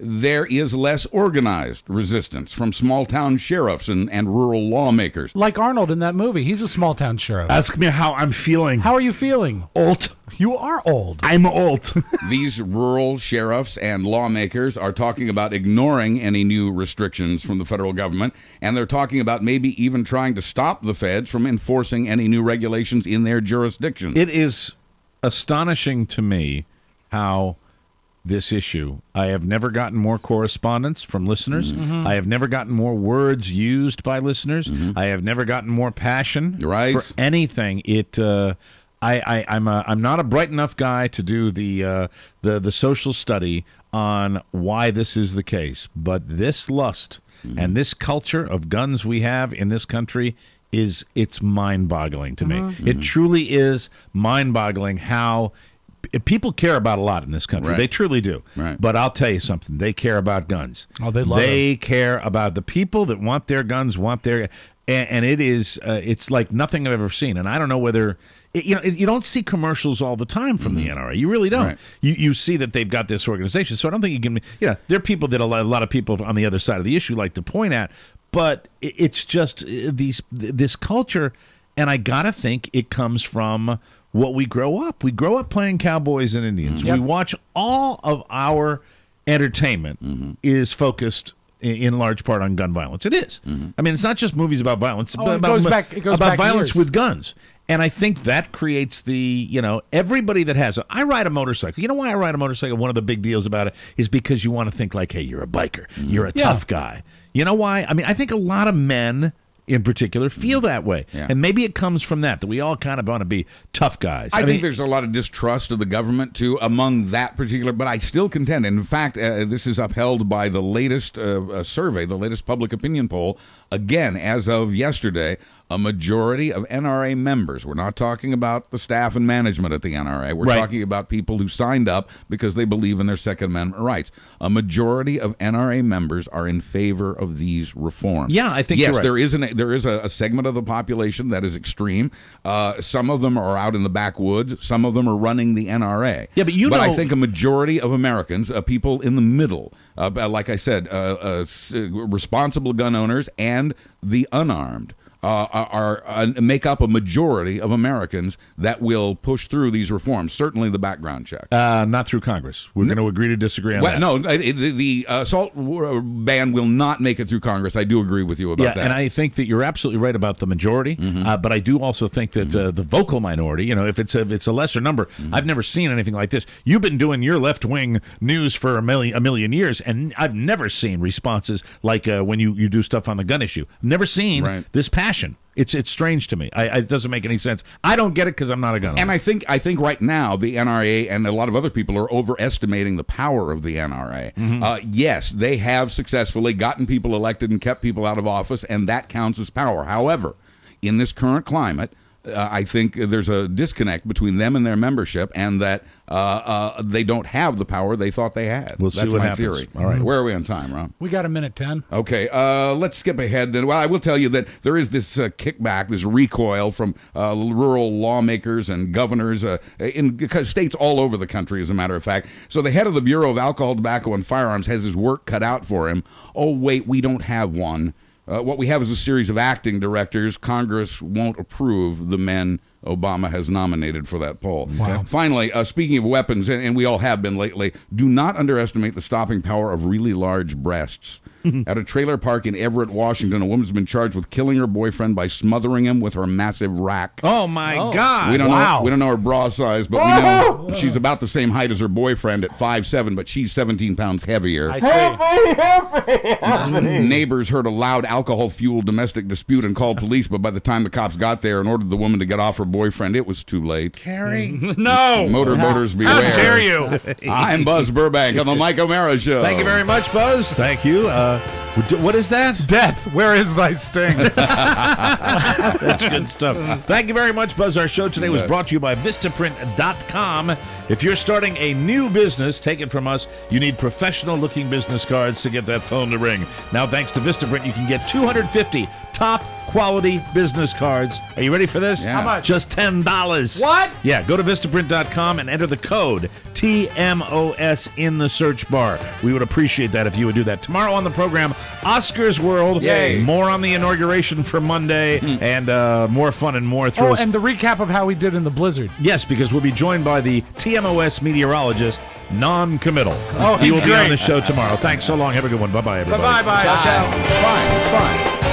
There is less organized resistance from small-town sheriffs and rural lawmakers. Like Arnold in that movie. He's a small-town sheriff. Ask me how I'm feeling. How are you feeling? Old. You are old. I'm old. These rural sheriffs and lawmakers are talking about ignoring any new restrictions from the federal government, and they're talking about maybe even trying to stop the feds from enforcing any new regulations in their jurisdiction. It is astonishing to me how this issue, I have never gotten more correspondence from listeners. I have never gotten more words used by listeners. I have never gotten more passion for anything. I'm not a bright enough guy to do the social study on why this is the case, but this lust and this culture of guns we have in this country it's mind-boggling to me. It truly is mind-boggling how people care about a lot in this country. They truly do. But I'll tell you something. They care about guns. Oh, they love They care about the people that want their guns, and it is it's like nothing I've ever seen. And I don't know whether you don't see commercials all the time from the NRA. You really don't. You see that they've got this organization. So I don't think you can. There are people that a lot of people on the other side of the issue like to point at, but it's just this culture, and I gotta think it comes from what we grow up. We grow up playing cowboys and Indians. We watch all of our entertainment is focused in large part on gun violence. It is. I mean, it's not just movies about violence, but about violence with guns. And I think that creates everybody that has I ride a motorcycle. You know why I ride a motorcycle? One of the big deals about it is because you want to think like, hey, you're a biker. You're a tough guy. You know why? I mean, I think a lot of men in particular feel that way. And maybe it comes from that we all kind of want to be tough guys. I think there's a lot of distrust of the government, too, among that particular, but I still contend, and in fact, this is upheld by the latest survey, the latest public opinion poll, again, as of yesterday, a majority of NRA members, we're not talking about the staff and management at the NRA, we're talking about people who signed up because they believe in their Second Amendment rights. A majority of NRA members are in favor of these reforms. Yeah, I think you're right. There is a segment of the population that is extreme. Some of them are out in the backwoods. Some of them are running the NRA. Yeah, but I think a majority of Americans, people in the middle, like I said, responsible gun owners and the unarmed, make up a majority of Americans that will push through these reforms. Certainly the background check. Not through Congress. We're going to agree to disagree on that. No, the assault ban will not make it through Congress. I do agree with you about that. And I think that you're absolutely right about the majority, but I do also think that the vocal minority, if it's a lesser number, I've never seen anything like this. You've been doing your left-wing news for a million years, and I've never seen responses like when you do stuff on the gun issue. Never seen this passion. It's strange to me. It doesn't make any sense. I don't get it because I'm not a gun owner. And I think right now the NRA and a lot of other people are overestimating the power of the NRA. Yes, they have successfully gotten people elected and kept people out of office, and that counts as power. However, in this current climate, I think there's a disconnect between them and their membership, and that they don't have the power they thought they had. We'll see what my happens. Theory. All right. Where are we on time, Ron? We got a minute 10. Okay, let's skip ahead then. Well, I will tell you that there is this kickback, this recoil from rural lawmakers and governors in states all over the country, as a matter of fact. So the head of the Bureau of Alcohol, Tobacco, and Firearms has his work cut out for him. Oh, wait, we don't have one. What we have is a series of acting directors. Congress won't approve the men Obama has nominated for that poll. Wow. Finally, speaking of weapons, and we all have been lately, do not underestimate the stopping power of really large breasts. At a trailer park in Everett, Washington, a woman's been charged with killing her boyfriend by smothering him with her massive rack. Oh, my God. We don't know her bra size, but we know she's about the same height as her boyfriend at 5'7", but she's 17 pounds heavier. I see. Neighbors heard a loud alcohol-fueled domestic dispute and called police, but by the time the cops got there and ordered the woman to get off her boyfriend, it was too late. Carrie? No. Motorboaters beware. How dare you? I'm Buzz Burbank on the Mike O'Mara Show. Thank you very much, Buzz. Thank you. What is that? Death, where is thy sting? That's good stuff. Thank you very much, Buzz. Our show today was brought to you by Vistaprint.com. If you're starting a new business, take it from us, you need professional-looking business cards to get that phone to ring. Now, thanks to Vistaprint, you can get 250 top-quality business cards. Are you ready for this? Yeah. How much? Just $10. What? Yeah, go to Vistaprint.com and enter the code TMOS in the search bar. We would appreciate that if you would do that. Tomorrow on the program, Oscars World. Yay. More on the inauguration for Monday, and more fun and more Oh, thrills. and the recap of how we did in the blizzard. Yes, because we'll be joined by the TMOS meteorologist, non-committal. Oh, he will be great. on the show tomorrow. Thanks so long. Have a good one. Bye-bye, everybody. Bye-bye. Ciao, ciao. It's fine. It's fine.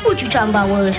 What you talking about, Willis?